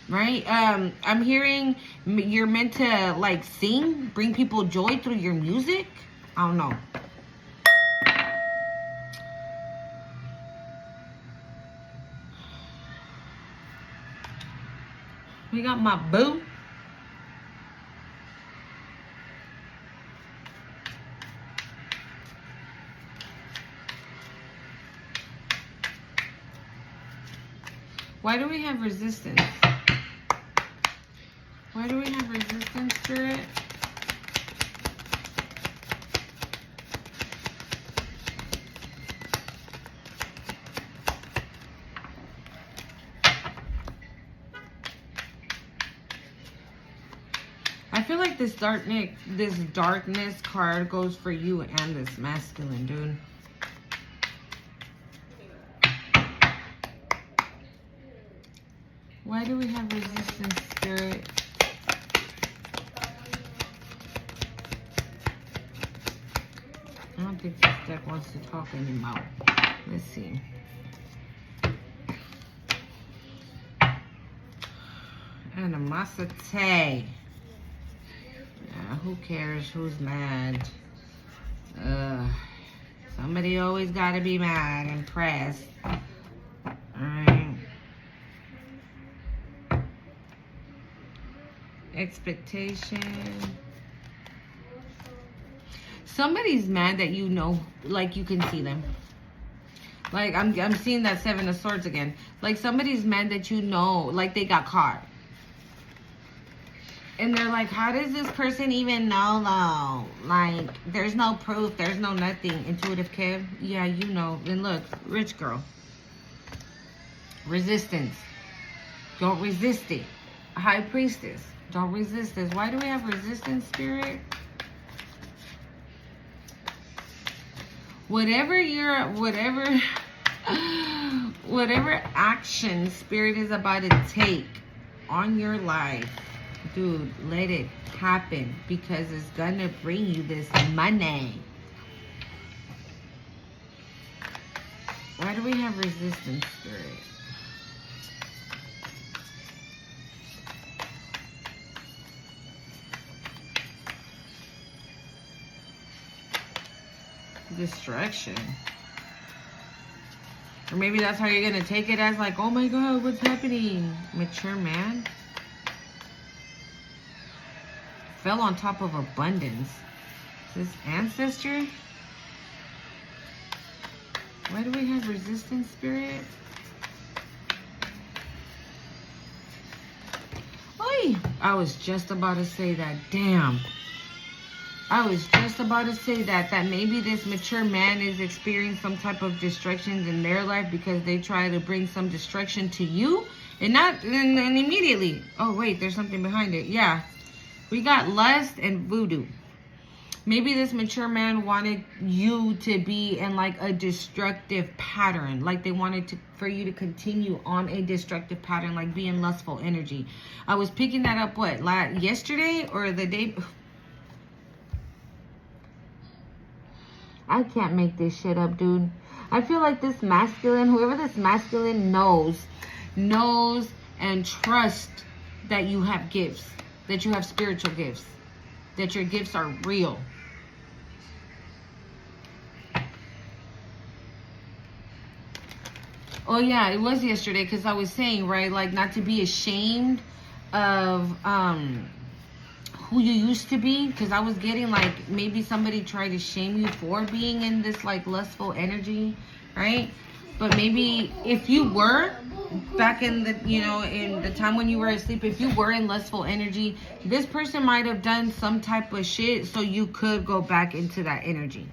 Right? I'm hearing you're meant to like sing, bring people joy through your music. I don't know. We got my boo. Why do we have resistance? Why do we have resistance, Spirit? I feel like this darkness card goes for you and this masculine, dude. Why do we have resistance, Spirit? I don't think this deck wants to talk anymore. Let's see. Animosity. Yeah, who cares? Who's mad? Somebody always gotta be mad and pressed. Alright. Expectation. Somebody's mad that you know, like you can see them. Like, I'm seeing that Seven of Swords again. Like, somebody's mad that you know, like, they got caught. And they're like, how does this person even know, though? Like, there's no proof. There's no nothing. Intuitive Kev. Yeah, you know. And look, rich girl. Resistance. Don't resist it. High Priestess. Don't resist this. Why do we have resistance, Spirit? Whatever action Spirit is about to take on your life, dude, let it happen, because it's gonna bring you this money. Why do we have resistance, Spirit? Destruction. Or maybe that's how you're gonna take it, as like, oh my god, what's happening? Mature man fell on top of abundance. Is this ancestor? Why do we have resistance, Spirit? Oi! I was just about to say that. Damn. I was just about to say that maybe this mature man is experiencing some type of distractions in their life because they try to bring some destruction to you, and immediately. Oh wait, there's something behind it. Yeah, we got lust and voodoo. Maybe this mature man wanted you to be in like a destructive pattern, like they wanted for you to continue on a destructive pattern, like being lustful energy. I was picking that up yesterday or the day. I can't make this shit up, dude. I feel like this masculine, whoever this masculine knows and trust that you have gifts, that you have spiritual gifts, that your gifts are real. Oh yeah, it was yesterday, because I was saying, right, like not to be ashamed of who you used to be, because I was getting like maybe somebody tried to shame you for being in this like lustful energy, right? But maybe if you were back in the, you know, in the time when you were asleep, if you were in lustful energy, this person might have done some type of shit so you could go back into that energy,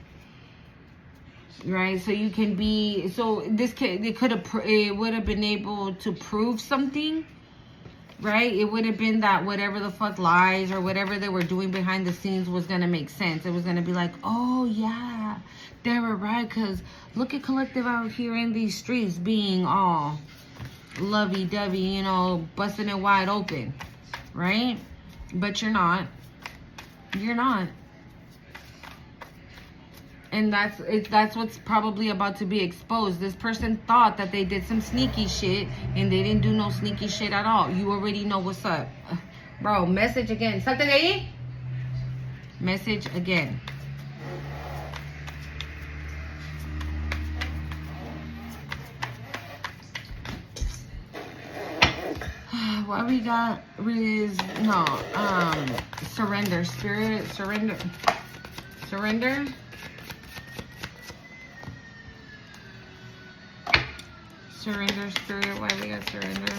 right? So you can be, so this could, it would have been able to prove something, right? It would have been that whatever the fuck lies or whatever they were doing behind the scenes was going to make sense. It was going to be like, oh yeah, they were right, because look at Collective out here in these streets being all lovey-dovey, you know, busting it wide open, right? But you're not. You're not. And that's what's probably about to be exposed. This person thought that they did some sneaky shit, and they didn't do no sneaky shit at all. You already know what's up. Bro, message again. Salte de ahí. Message again. What we got is, surrender. Spirit, surrender. Surrender. Surrender, Spirit. Why we got surrender?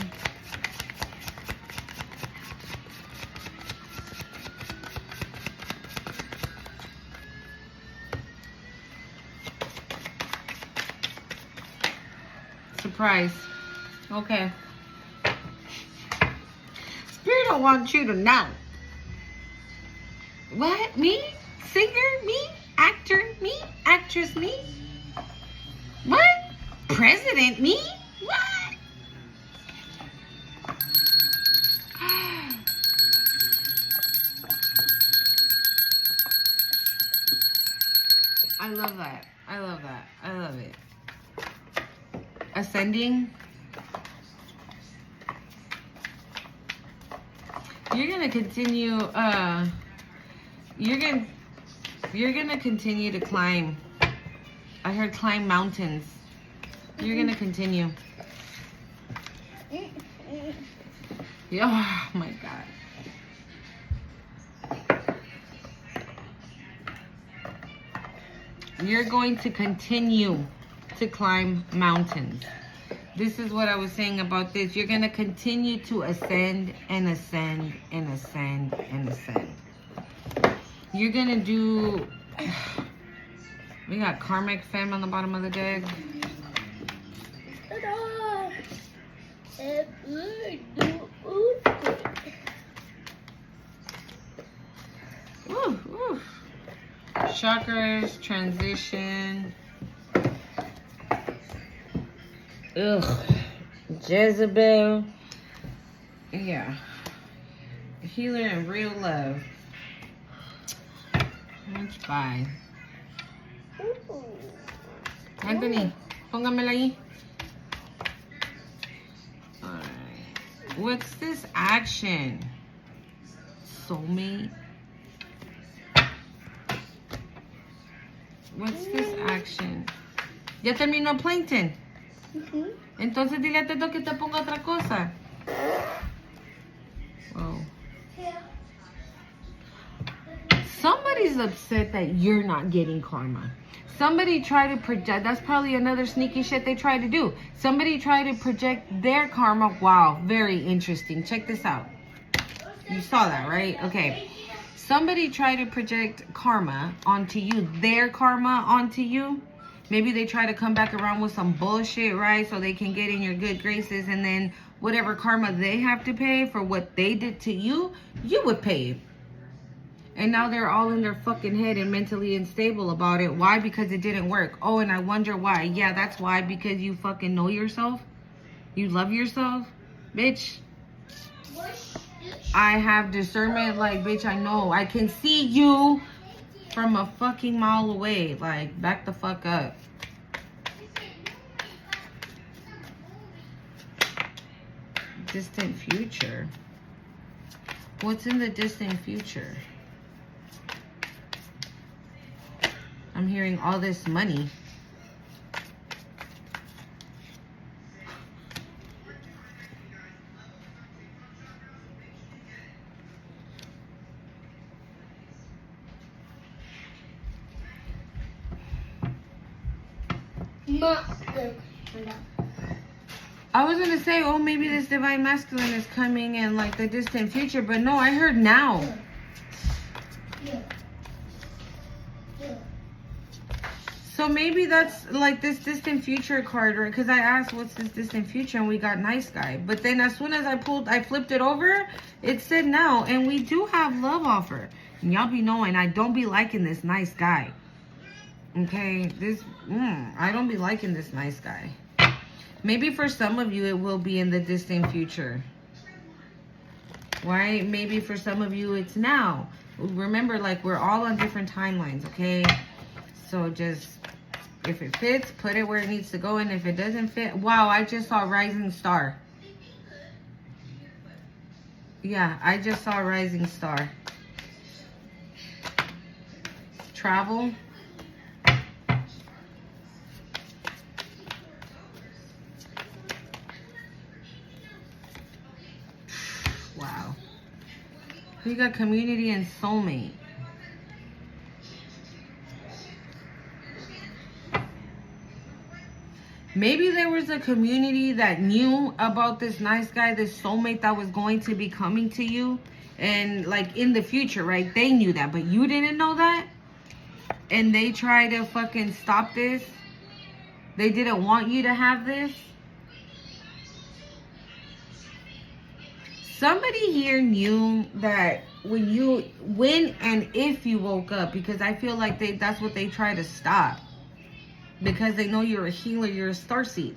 Surprise. Okay. Spirit don't want you to know. What? Me? Singer? Me? Actor? Me? Actress? Me? What? President? Me? What? I love that. I love that. I love it. Ascending. You're gonna continue. You're gonna continue to climb. I heard climb mountains. You're gonna continue. Oh my God. You're going to continue to climb mountains. This is what I was saying about this. You're going to continue to ascend and ascend and ascend and ascend. You're going to do... We got karmic femme on the bottom of the deck. Woo, woo. Chakras, transition. Ugh. Jezebel. Yeah. Healer and real love. That's fine. Anthony, póngamela ahí. Alright. What's this action? Soulmate. What's this action? Ya terminó Plankton. Entonces dile a Teto que te ponga otra cosa. Whoa. Somebody's upset that you're not getting karma. Somebody tried to project. That's probably another sneaky shit they try to do. Somebody tried to project their karma. Wow, very interesting. Check this out. You saw that, right? Okay. Somebody tried to project karma onto you. Their karma onto you. Maybe they try to come back around with some bullshit, right? So they can get in your good graces. And then whatever karma they have to pay for what they did to you, you would pay it. And now they're all in their fucking head and mentally unstable about it. Why? Because it didn't work. Oh, and I wonder why. Yeah, that's why. Because you fucking know yourself. You love yourself. Bitch. I have discernment. Like, bitch, I know. I can see you from a fucking mile away. Like, back the fuck up. Distant future. What's in the distant future? I'm hearing all this money. I was gonna say, oh, maybe this divine masculine is coming in like the distant future, but no, I heard now. So maybe that's like this distant future card, right? Because I asked, what's this distant future? And we got nice guy. But then as soon as I flipped it over, it said now. And we do have love offer. And y'all be knowing, I don't be liking this nice guy. Okay, I don't be liking this nice guy. Maybe for some of you, it will be in the distant future. Right? Maybe for some of you, it's now. Remember, like, we're all on different timelines, okay? So just, if it fits, put it where it needs to go. And if it doesn't fit, wow, I just saw Rising Star. Yeah, I just saw Rising Star. Travel. Wow. We got community and soulmate. Maybe there was a community that knew about this nice guy, this soulmate that was going to be coming to you. And like in the future, right? They knew that, but you didn't know that. And they tried to fucking stop this. They didn't want you to have this. Somebody here knew that when and if you woke up, because I feel like that's what they try to stop. Because they know you're a healer, you're a starseed.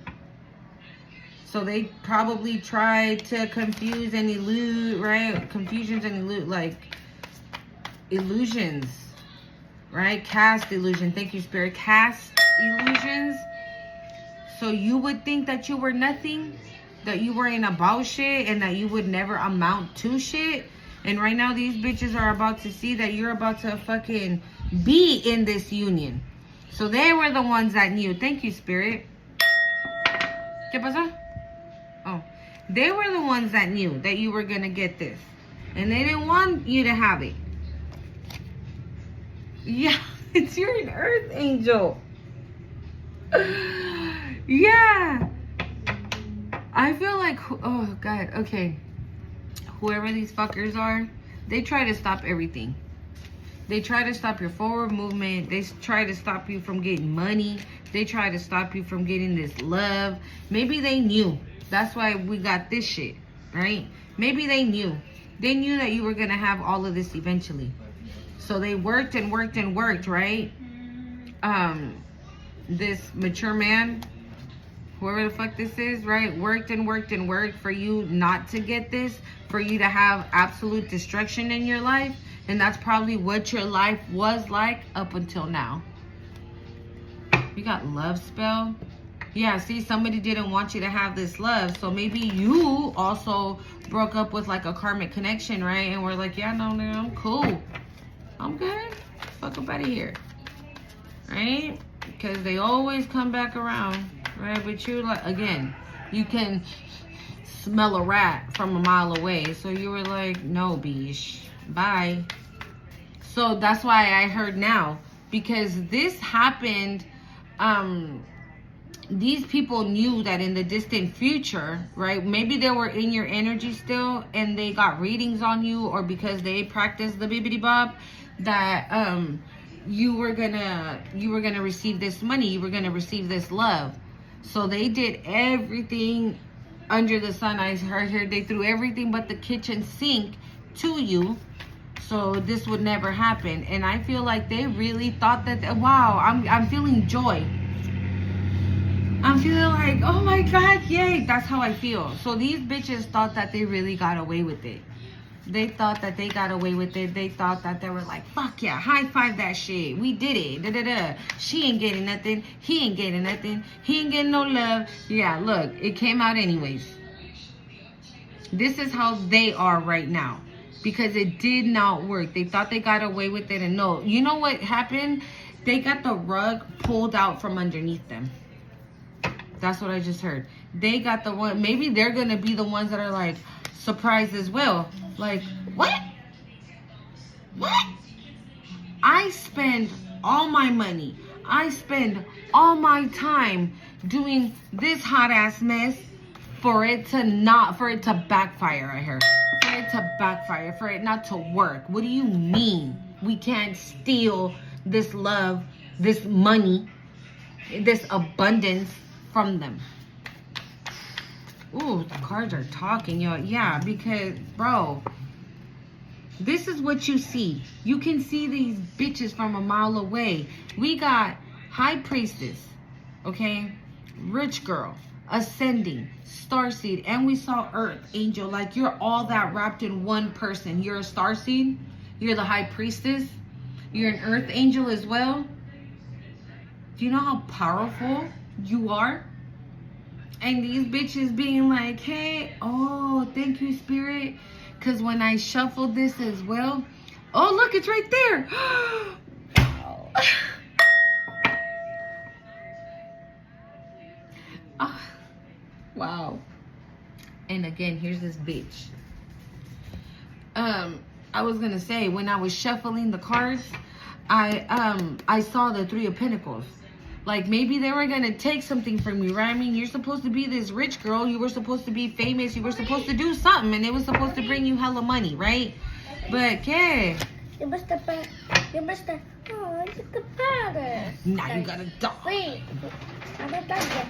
So they probably try to confuse and elude, right? Confusions and elude, like illusions, right? Cast illusion. Thank you, Spirit. Cast illusions. So you would think that you were nothing, that you weren't about shit, and that you would never amount to shit. And right now, these bitches are about to see that you're about to fucking be in this union. So they were the ones that knew. Thank you, Spirit. ¿Qué pasó? Oh. They were the ones that knew that you were going to get this. And they didn't want you to have it. Yeah, it's your Earth angel. Yeah. I feel like, oh God, okay. Whoever these fuckers are, they try to stop everything. They try to stop your forward movement. They try to stop you from getting money. They try to stop you from getting this love. Maybe they knew. That's why we got this shit, right? Maybe they knew. They knew that you were going to have all of this eventually. So they worked and worked and worked, right? This mature man, whoever the fuck this is, right? Worked and worked and worked for you not to get this, for you to have absolute destruction in your life. And that's probably what your life was like up until now. You got love spell. Yeah, see, somebody didn't want you to have this love. So maybe you also broke up with like a karmic connection, right? And we're like, yeah, no, I'm cool. I'm good. Fuck up out of here. Right? Because they always come back around, right? But you're like, again, you can smell a rat from a mile away. So you were like, no, bish. Bye. So that's why I heard now. Because this happened, these people knew that in the distant future, right? Maybe they were in your energy still and they got readings on you, or because they practiced the bibbidi bob, that you were gonna receive this money, you were gonna receive this love. So they did everything under the sun. I heard they threw everything but the kitchen sink to you, so this would never happen. And I feel like they really thought that, wow, I'm feeling joy. I'm feeling like, oh my God, yay. That's how I feel. So these bitches thought that they really got away with it. They thought that they got away with it. They thought that they were like, fuck yeah, high five that shit. We did it. Da, da, da. She ain't getting nothing. He ain't getting nothing. He ain't getting no love. Yeah, look, it came out anyways. This is how they are right now. Because it did not work. They thought they got away with it, and no. You know what happened? They got the rug pulled out from underneath them. That's what I just heard. They got the one. Maybe they're going to be the ones that are like surprised as well. Like, what? What? I spend all my money. I spend all my time doing this hot ass mess for it to backfire, I heard. For it to backfire, for it not to work. What do you mean we can't steal this love, this money, this abundance from them? Ooh, the cards are talking, yo. Yeah, because, bro, this is what you see. You can see these bitches from a mile away. We got High Priestess, okay? Rich Girl, Ascending, Starseed, and we saw Earth Angel. Like, you're all that wrapped in one person. You're a Starseed. You're the High Priestess. You're an Earth Angel as well. Do you know how powerful you are? And these bitches being like, hey, oh, thank you, Spirit. Because when I shuffled this as well, oh, look, it's right there. Oh, wow. And again, here's this bitch. I was going to say, when I was shuffling the cards, I saw the Three of Pentacles. Like, maybe they were going to take something from you, right? I mean, you're supposed to be this rich girl. You were supposed to be famous. You were supposed to do something. And it was supposed to bring you hella money, right? But, ¿qué? You must have, oh, look at the powder. Now you gotta die. Wait, I'm not done yet.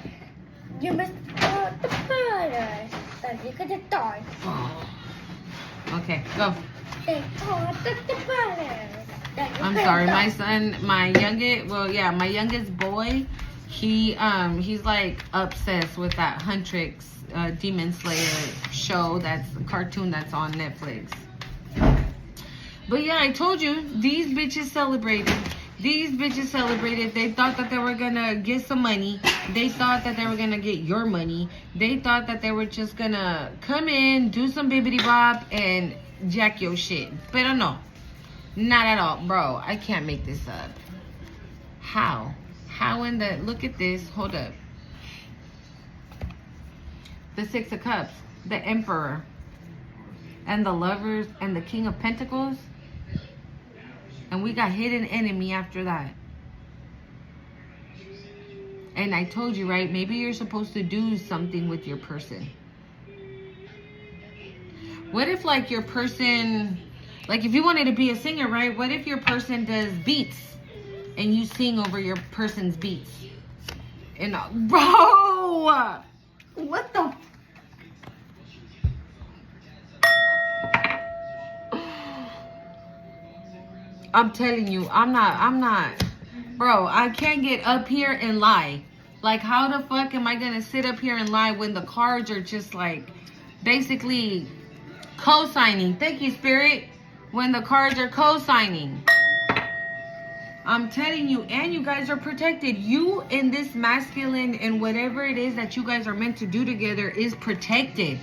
You must, oh, the powder. Then you're gonna die. Oh. Okay, go. Then, oh, the powder. I'm sorry, my son, my youngest boy, he's like obsessed with that Huntrix Demon Slayer show, that's a cartoon that's on Netflix. But yeah, I told you, these bitches celebrated. They thought that they were gonna get some money. They thought that they were gonna get your money. They thought that they were just gonna come in, do some bibbidi bob, and jack your shit. But no. Not at all, bro. I can't make this up. How in the, look at this, hold up. The Six of Cups, the Emperor, and the Lovers, and the King of Pentacles. And we got Hidden Enemy after that. And I told you, right? Maybe you're supposed to do something with your person. What if, like, your person, like, if you wanted to be a singer, right? What if your person does beats and you sing over your person's beats? And, bro, what the? I'm telling you, I'm not, bro, I can't get up here and lie. Like, how the fuck am I gonna sit up here and lie when the cards are just, like, basically co-signing? Thank you, Spirit. When the cards are co-signing. I'm telling you, and you guys are protected. You and this masculine and whatever it is that you guys are meant to do together is protected.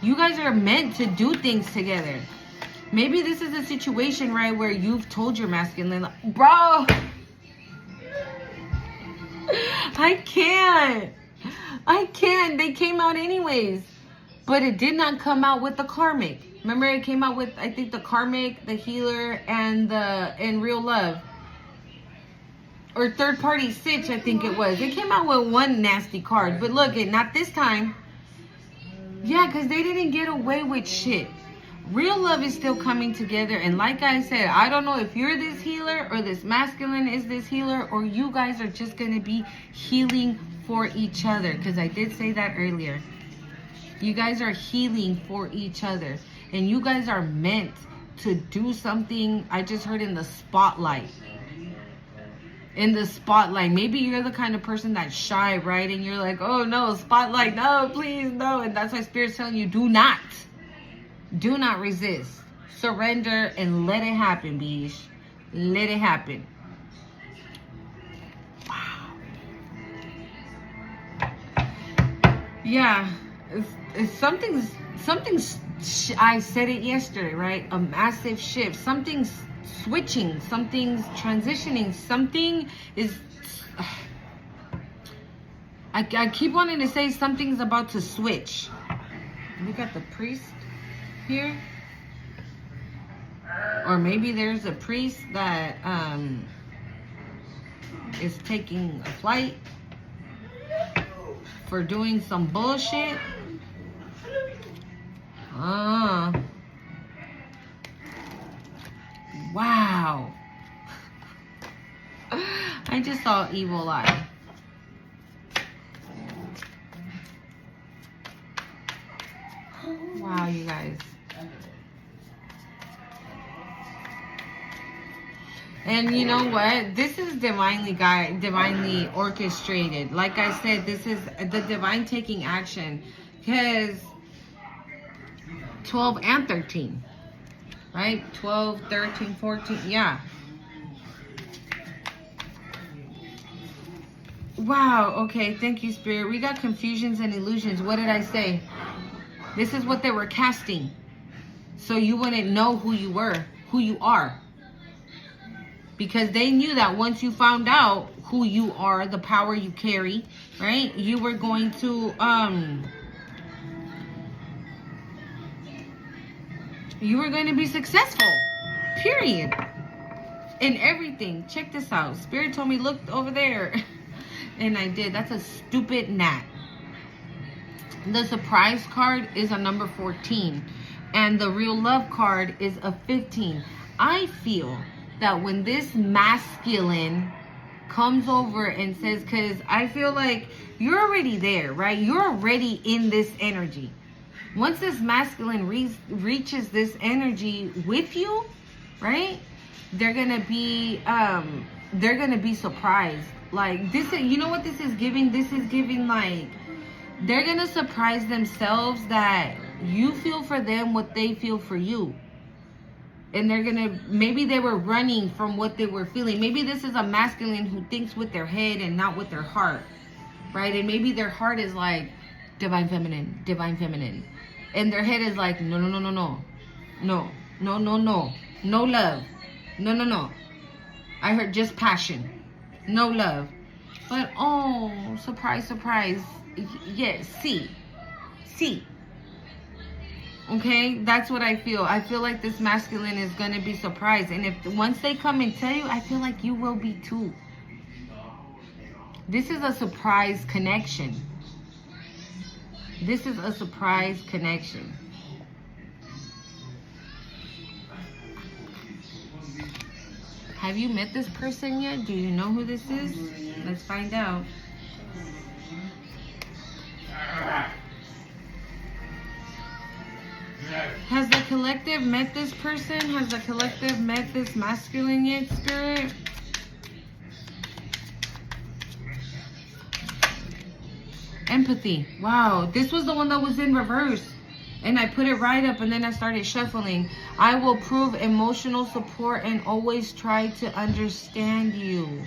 You guys are meant to do things together. Maybe this is a situation, right, where you've told your masculine, like, bro, I can't. They came out anyways. But it did not come out with the karmic. Remember, it came out with, I think, the karmic, the healer, and real love. Or third party sitch, I think it was. It came out with one nasty card. But look, not this time. Yeah, because they didn't get away with shit. Real love is still coming together. And like I said, I don't know if you're this healer or this masculine is this healer, or you guys are just going to be healing for each other. Because I did say that earlier. You guys are healing for each other. And you guys are meant to do something, I just heard, in the spotlight. In the spotlight. Maybe you're the kind of person that's shy, right? And you're like, oh no, spotlight, no, please, no. And that's why Spirit's telling you, do not resist. Surrender and let it happen, Bish. Let it happen. Wow. Yeah. It's something's, I said it yesterday, right? A massive shift. Something's switching. Something's transitioning. Something is... I keep wanting to say something's about to switch. We got the priest here. Or maybe there's a priest that is taking a flight for doing some bullshit. Wow. I just saw evil eye. Wow, you guys. And you know what? This is divinely orchestrated. Like I said, this is the divine taking action. Because 12 and 13. Right? 12, 13, 14. Yeah. Wow. Okay. Thank you, Spirit. We got confusions and illusions. What did I say? This is what they were casting. So you wouldn't know who you were, who you are. Because they knew that once you found out who you are, the power you carry, right? You were going to, you were going to be successful, period. In everything. Check this out. Spirit told me, look over there. And I did. That's a stupid gnat. The surprise card is a number 14. And the real love card is a 15. I feel that when this masculine comes over and says, because I feel like you're already there, right? You're already in this energy. Once this masculine reaches this energy with you, right? They're gonna be surprised. Like this, you know what this is giving? This is giving like they're gonna surprise themselves that you feel for them what they feel for you. And they're gonna, maybe they were running from what they were feeling. Maybe this is a masculine who thinks with their head and not with their heart, right? And maybe their heart is like divine feminine, divine feminine. And their head is like, no, no, no, no, no. No, no, no, no. No love. No, no, no. I heard just passion. No love. But, oh, surprise, surprise. Yes, see. Okay, that's what I feel. I feel like this masculine is going to be surprised. And if once they come and tell you, I feel like you will be too. This is a surprise connection. This is a surprise connection. Have you met this person yet? Do you know who this is? Let's find out. Has the collective met this person? Has the collective met this masculine yet, Spirit? Empathy. Wow, this was the one that was in reverse. And I put it right up and then I started shuffling. I will prove emotional support and always try to understand you.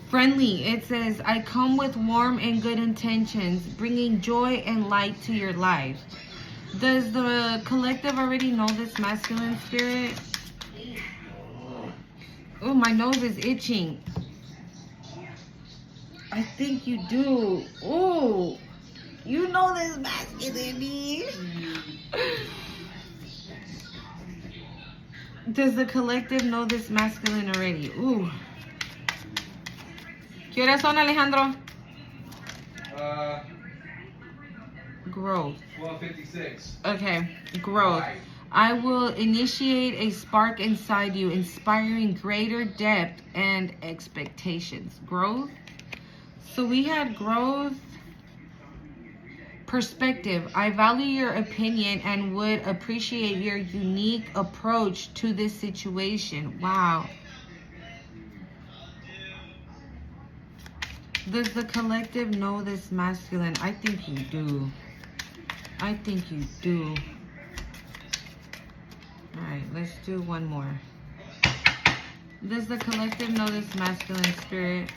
Friendly. It says, I come with warm and good intentions, bringing joy and light to your life. Does the collective already know this masculine spirit? Oh, my nose is itching. I think you do. Oh, you know this masculine. Does the collective know this masculine already? Ooh. ¿Qué horas son, Alejandro? Growth. 12:56. Okay, growth. I will initiate a spark inside you, inspiring greater depth and expectations. Growth. So we had growth. Perspective. I value your opinion and would appreciate your unique approach to this situation. Wow. Does the collective know this masculine? I think you do. I think you do. All right, let's do one more. Does the collective know this masculine spirit?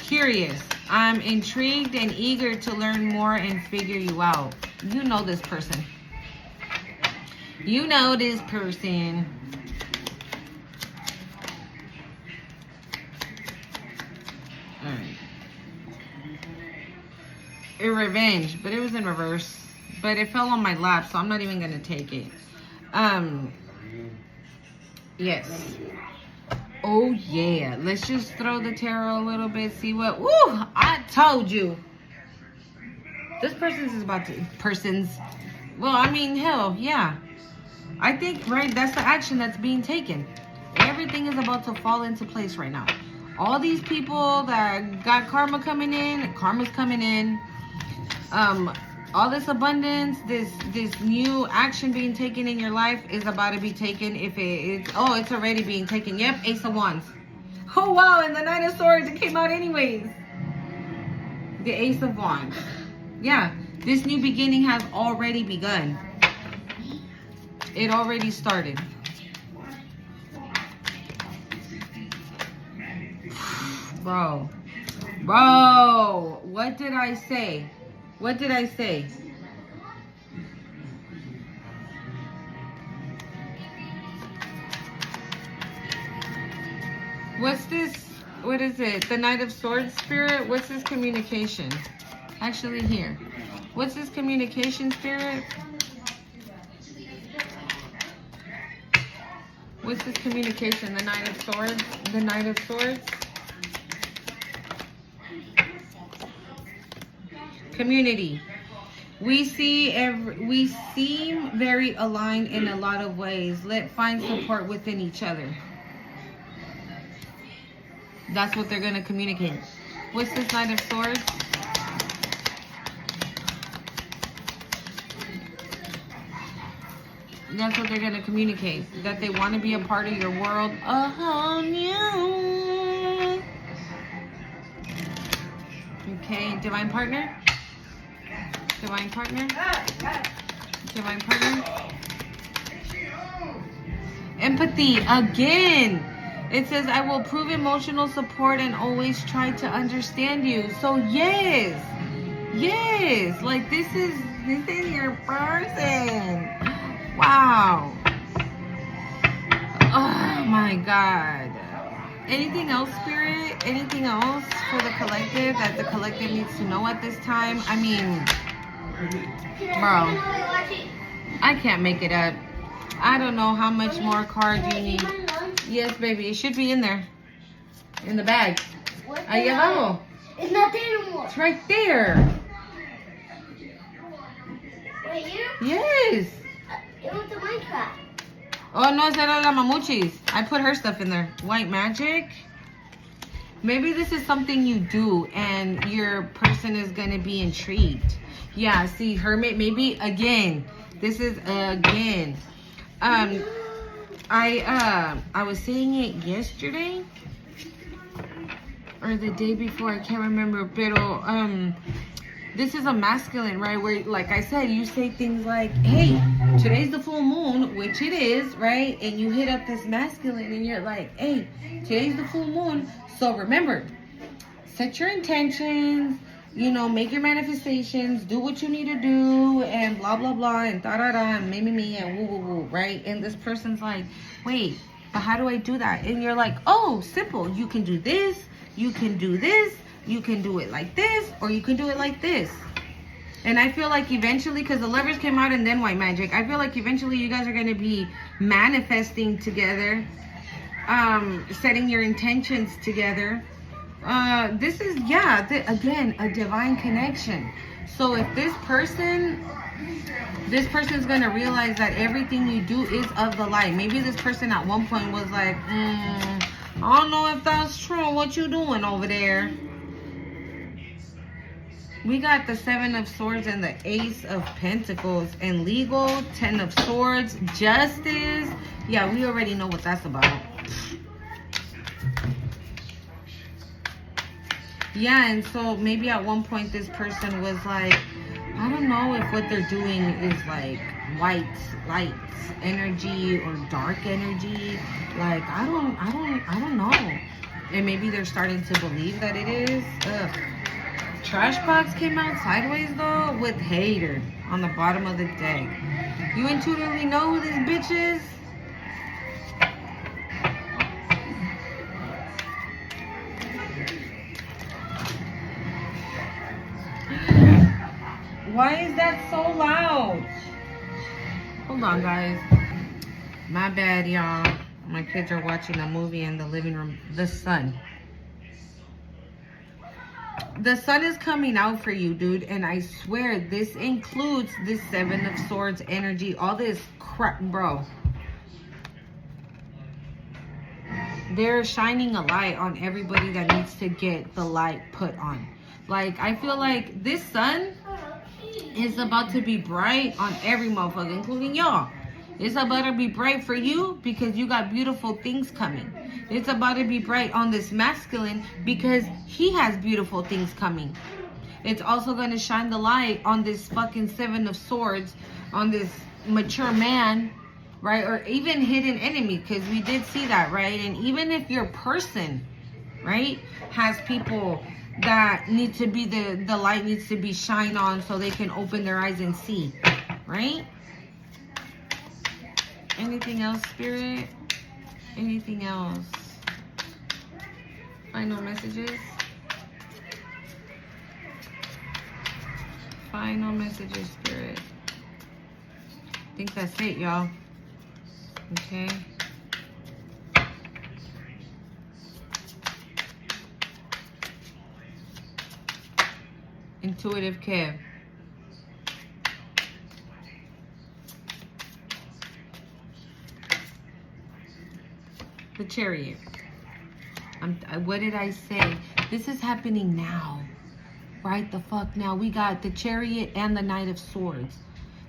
Curious. I'm intrigued and eager to learn more and figure you out. You know this person. You know this person. All right. A revenge, but it was in reverse. But it fell on my lap, so I'm not even gonna take it. Yes. Oh yeah. Let's just throw the tarot a little bit, see what. Woo! I told you. This person's is about to. Well, I mean, hell, yeah. I think, right, that's the action that's being taken. Everything is about to fall into place right now. All these people that got karma coming in, karma's coming in. All this abundance, this new action being taken in your life is about to be taken. It's already being taken. Yep, Ace of Wands. Oh wow, and the Knight of Swords, it came out anyways. The Ace of Wands. Yeah, this new beginning has already begun. It already started. Bro, what did I say? What did I say? What's this? What is it? The Knight of Swords spirit? What's this communication? Actually, here. What's this communication spirit? What's this communication? The Knight of Swords? The Knight of Swords? Community. We seem very aligned in a lot of ways. Let's find support within each other. That's what they're going to communicate. What's this Knight of Swords? That's what they're going to communicate. That they want to be a part of your world. Oh, no. Okay, divine partner. Divine partner. Divine partner. Empathy again. It says, I will prove emotional support and always try to understand you. So yes. Yes. Like this is your person. Wow. Oh my God. Anything else, Spirit? Anything else for the collective that the collective needs to know at this time? I mean, bro, I can't make it up. I don't know how much more cards you need. Yes, baby. It should be in there. In the bag. What's Ahí the- abajo. It's not there anymore. It's right there. Right here? Yes. It was the Minecraft. Oh, no, esa era la Mamuchis. I put her stuff in there. White magic. Maybe this is something you do and your person is going to be intrigued. Yeah, see, hermit, maybe again. This is again. I was saying it yesterday or the day before, I can't remember, pero this is a masculine, right? Where, like I said, you say things like, hey, today's the full moon, which it is, right? And you hit up this masculine and you're like, hey, today's the full moon. So remember, set your intentions, you know, make your manifestations, do what you need to do, and blah, blah, blah, and da-da-da, and me, and woo-woo-woo, right? And this person's like, wait, but how do I do that? And you're like, oh, simple. You can do this, you can do this, you can do it like this, or you can do it like this. And I feel like eventually, because the Lovers came out and then White Magic, I feel like eventually you guys are going to be manifesting together, setting your intentions together. This is, yeah, again, a divine connection. So if this person's going to realize that everything you do is of the light. Maybe this person at one point was like, I don't know if that's true. What you doing over there? We got the 7 of Swords and the Ace of Pentacles. And legal, 10 of Swords, justice. Yeah, we already know what that's about. Yeah, and so maybe at one point this person was like, I don't know if what they're doing is like white light energy or dark energy. Like, I don't know. And maybe they're starting to believe that it is. Ugh. Trash box came out sideways though with hater on the bottom of the deck. You intuitively know who this bitch is? Why is that so loud? Hold on, guys. My bad, y'all. My kids are watching a movie in the living room. The sun. The sun is coming out for you, dude. And I swear, this includes this 7 of Swords energy. All this crap, bro. They're shining a light on everybody that needs to get the light put on. Like, I feel like this sun is about to be bright on every motherfucker, including y'all. It's about to be bright for you because you got beautiful things coming. It's about to be bright on this masculine because he has beautiful things coming. It's also going to shine the light on this fucking 7 of Swords, on this mature man, right? Or even hidden enemy, because we did see that, right? And even if your person, right, has people that need to be, the light needs to be shined on so they can open their eyes and see, right? Anything else, Spirit? Anything else? Final messages? Final messages, Spirit. I think that's it, y'all. Okay. Intuitive Kev. The Chariot. What did I say? This is happening now. Right the fuck now. We got the Chariot and the Knight of Swords.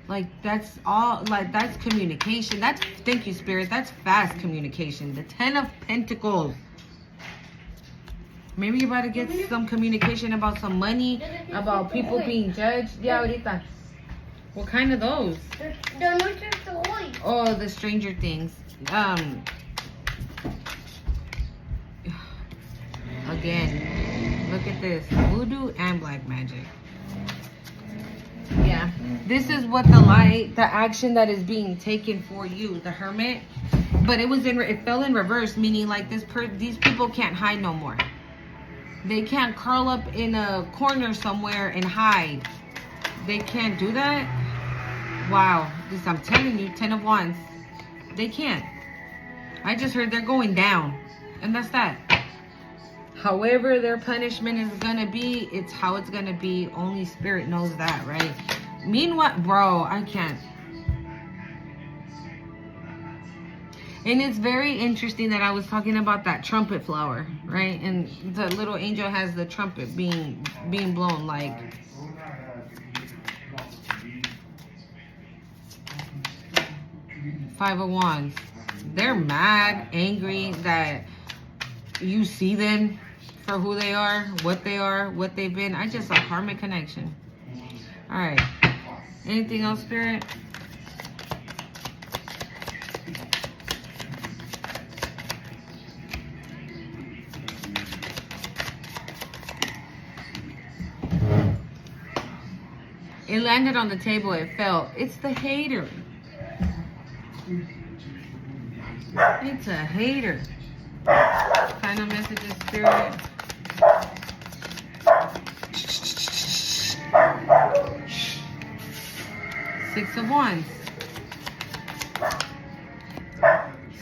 Like, that's all, like, that's communication. That's, thank you, Spirit. That's fast communication. The 10 of Pentacles. Maybe you're about to get some communication about some money, about people being judged. Yeah, ahorita. What kind of those? Oh, the Stranger Things. Again, look at this. Voodoo and black magic. Yeah. This is what the light, the action that is being taken for you, the Hermit. But it was it fell in reverse, meaning like these people can't hide no more. They can't curl up in a corner somewhere and hide. They can't do that. Wow. This, I'm telling you, 10 of Wands. They can't. I just heard they're going down. And that's that. However their punishment is gonna be, it's how it's gonna be. Only Spirit knows that, right? Meanwhile, bro, I can't. And it's very interesting that I was talking about that trumpet flower, right? And the little angel has the trumpet being blown, like. Five of Wands. They're mad, angry that you see them for who they are, what they've been. I just saw karmic connection. All right. Anything else, Spirit? It landed on the table, it fell. It's the hater. It's a hater. Final messages, Spirit. Six of Wands.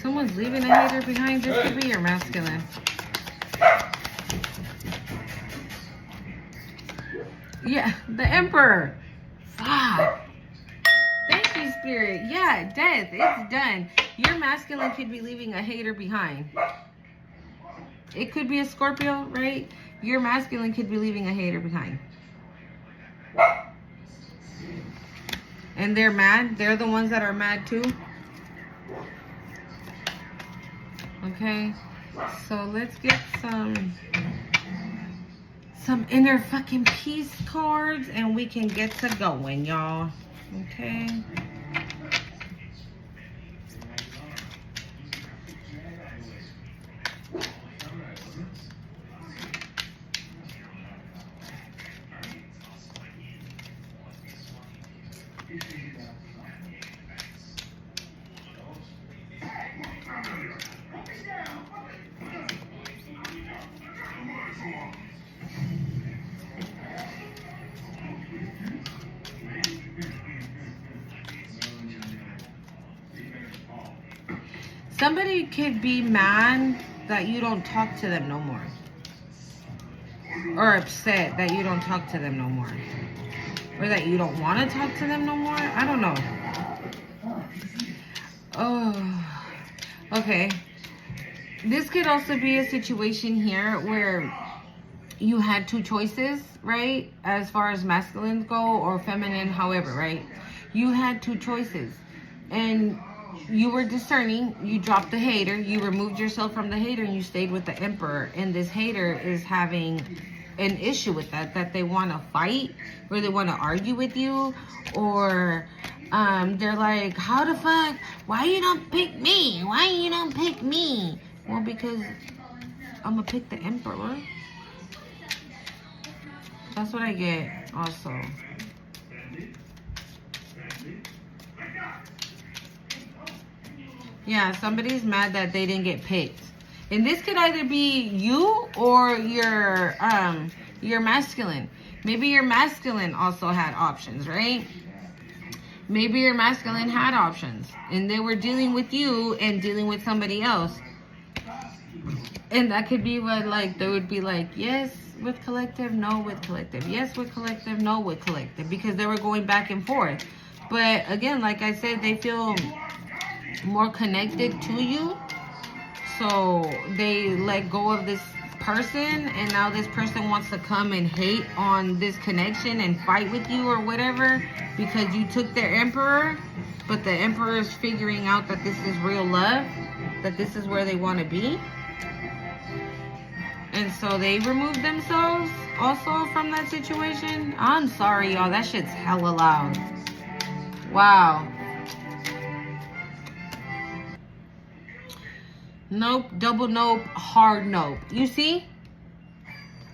Someone's leaving a hater behind. This could be your masculine. Yeah, the Emperor. Fuck. Thank you, Spirit. Yeah, death. It's done. Your masculine could be leaving a hater behind. It could be a Scorpio, right? Your masculine could be leaving a hater behind. And they're mad. They're the ones that are mad too. Okay. So let's get some inner fucking peace cards and we can get to going, y'all. Okay. Somebody could be mad that you don't talk to them no more. Or upset that you don't talk to them no more. Or that you don't want to talk to them no more. I don't know. Oh, okay. This could also be a situation here where you had two choices, right? As far as masculines go or feminine, however, right? You had two choices. And you were discerning, you dropped the hater, you removed yourself from the hater and you stayed with the Emperor. And this hater is having an issue with that they want to fight or they want to argue with you, or they're like, how the fuck, why you don't pick me? Why you don't pick me? Well, because I'm gonna pick the Emperor. That's what I get also. Yeah, somebody's mad that they didn't get picked. And this could either be you or your masculine. Maybe your masculine also had options, right? Maybe your masculine had options. And they were dealing with you and dealing with somebody else. And that could be what, like, they would be like, yes with collective, no with collective. Yes with collective, no with collective. Because they were going back and forth. But again, like I said, they feel more connected to you, so they let go of this person, and now this person wants to come and hate on this connection and fight with you or whatever because you took their Emperor. But the Emperor is figuring out that this is real love, that this is where they want to be, and so they removed themselves also from that situation. I'm sorry, y'all, that shit's hella loud. Wow. Nope, double nope, hard nope. You see?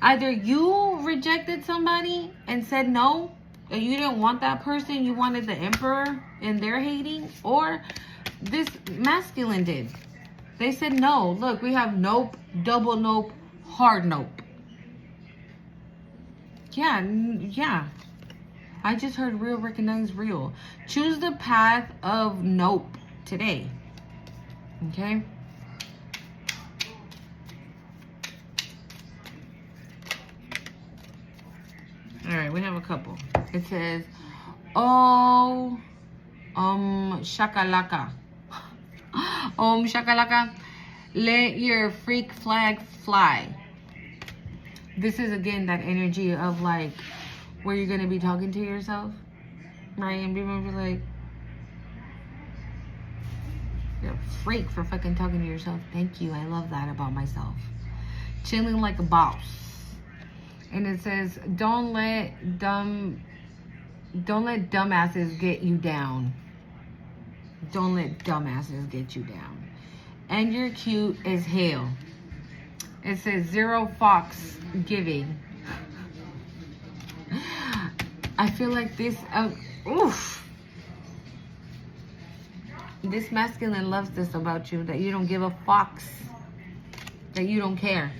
Either you rejected somebody and said no, and you didn't want that person, you wanted the Emperor and they're hating, or this masculine did. They said no. Look, we have nope, double nope, hard nope. Yeah. I just heard real recognize real. Choose the path of nope today. Okay? we have a couple. It says, oh, shakalaka. Shakalaka. Let your freak flag fly. This is again that energy of like where you're gonna be talking to yourself, right? And people will be like, you're a freak for fucking talking to yourself. Thank you. I love that about myself. Chilling like a boss. And it says, don't let dumbasses get you down. Don't let dumbasses get you down. And you're cute as hell. It says zero fox giving. I feel like this, this masculine loves this about you, that you don't give a fox, that you don't care.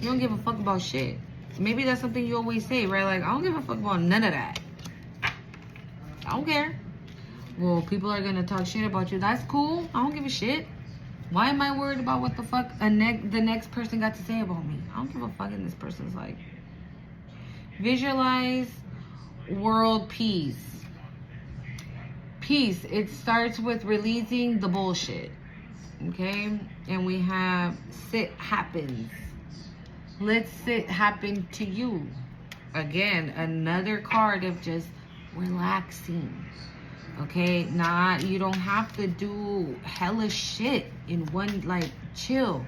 You don't give a fuck about shit. Maybe that's something you always say, right? Like, I don't give a fuck about none of that. I don't care. Well, people are gonna talk shit about you. That's cool. I don't give a shit. Why am I worried about what the fuck the next person got to say about me? I don't give a fuck in this person's life. Visualize world peace. Peace. It starts with releasing the bullshit. Okay? And we have sit happens. Let sit happen to you. Again, another card of just relaxing. Okay, you don't have to do hella shit in one, like, chill.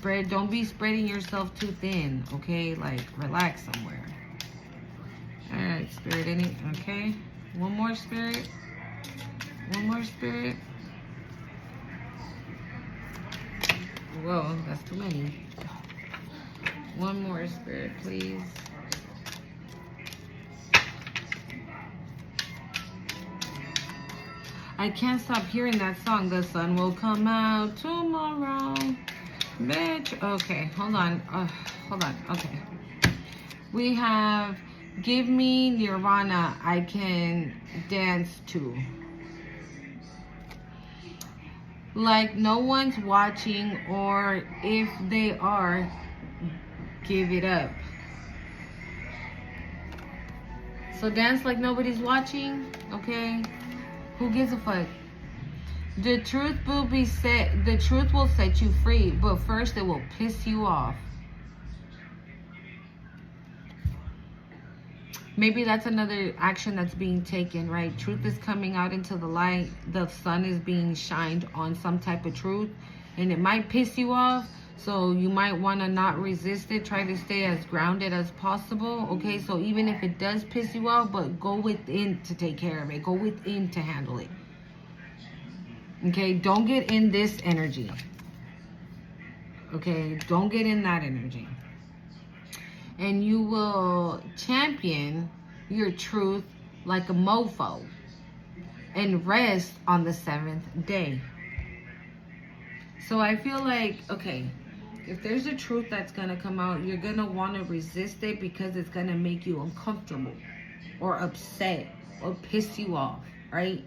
Don't be spreading yourself too thin, okay? Like, relax somewhere. All right, Spirit, okay? One more, Spirit. One more, Spirit. Whoa, that's too many. One more, Spirit, please. I can't stop hearing that song. The sun will come out tomorrow, bitch. Okay, hold on. Okay. We have give me Nirvana I can dance to. Like no one's watching, or if they are, give it up. So dance like nobody's watching, okay? Who gives a fuck? The truth will set you free, but first it will piss you off. Maybe that's another action that's being taken, right? Truth is coming out into the light. The sun is being shined on some type of truth, and it might piss you off. So you might want to not resist it. Try to stay as grounded as possible. Okay, so even if it does piss you off, but go within to take care of it. Go within to handle it. Okay, don't get in this energy. Okay, don't get in that energy. And you will champion your truth like a mofo and rest on the 7th day. So I feel like, okay, if there's a truth that's going to come out, you're going to want to resist it because it's going to make you uncomfortable or upset or piss you off, right?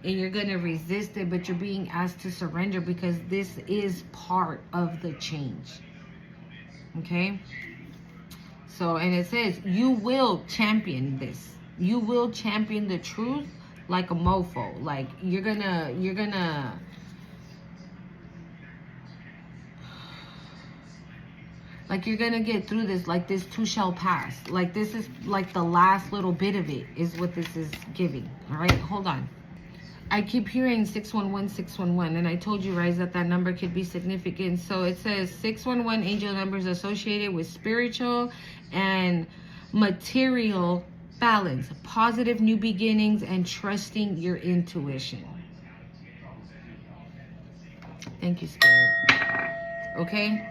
And you're going to resist it, but you're being asked to surrender because this is part of the change. Okay? So, and it says, you will champion this. You will champion the truth like a mofo. Like, you're gonna get through this, like this too shall pass. Like this is like the last little bit of it is what this is giving. All right, hold on. I keep hearing 611, 611, and I told you, guys, that number could be significant. So it says 611 angel numbers associated with spiritual and material balance, positive new beginnings, and trusting your intuition. Thank you, Spirit. Okay?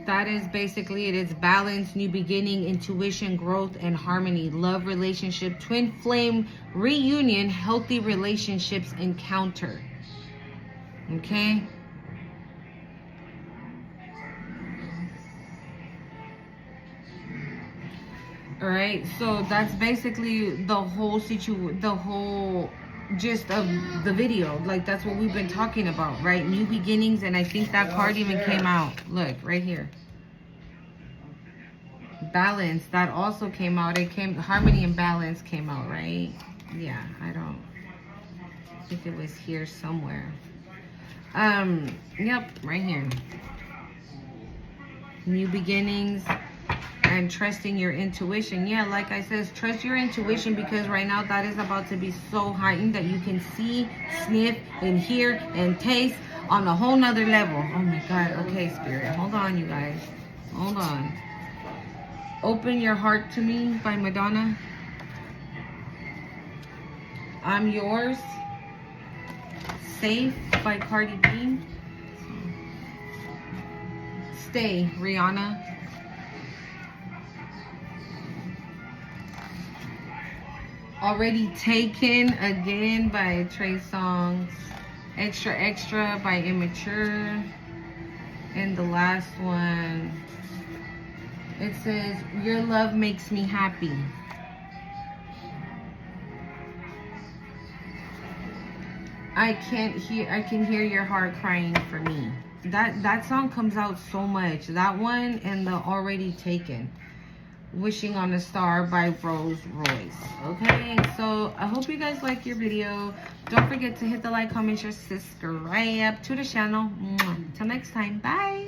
That is basically it. It's balance, new beginning, intuition, growth, and harmony, love, relationship, twin flame, reunion, healthy relationships, encounter. Okay? All right, so that's basically the whole gist of the video. Like, that's what we've been talking about, right? New beginnings, and I think that card even came out. Look, right here. Balance, that also came out. It came, Harmony and Balance came out, right? Yeah, I think it was here somewhere. Yep, right here. New beginnings and trusting your intuition. Yeah, like I said, trust your intuition, because right now that is about to be so heightened that you can see, sniff, and hear and taste on a whole nother level. Oh my God. Okay, Spirit. Hold on, you guys. Hold on. Open Your Heart to Me by Madonna. I'm Yours. Safe by Cardi B. Stay, Rihanna. Already Taken Again by Trey Songz. Extra Extra by Immature. And the last one, it says Your Love Makes Me Happy. I can hear your heart crying for me. That song comes out so much. That one and the Already Taken. Wishing on a Star by Rose Royce. Okay, so I hope you guys like your video. Don't forget to hit the like, comment, share, subscribe to the channel. Till next time, bye.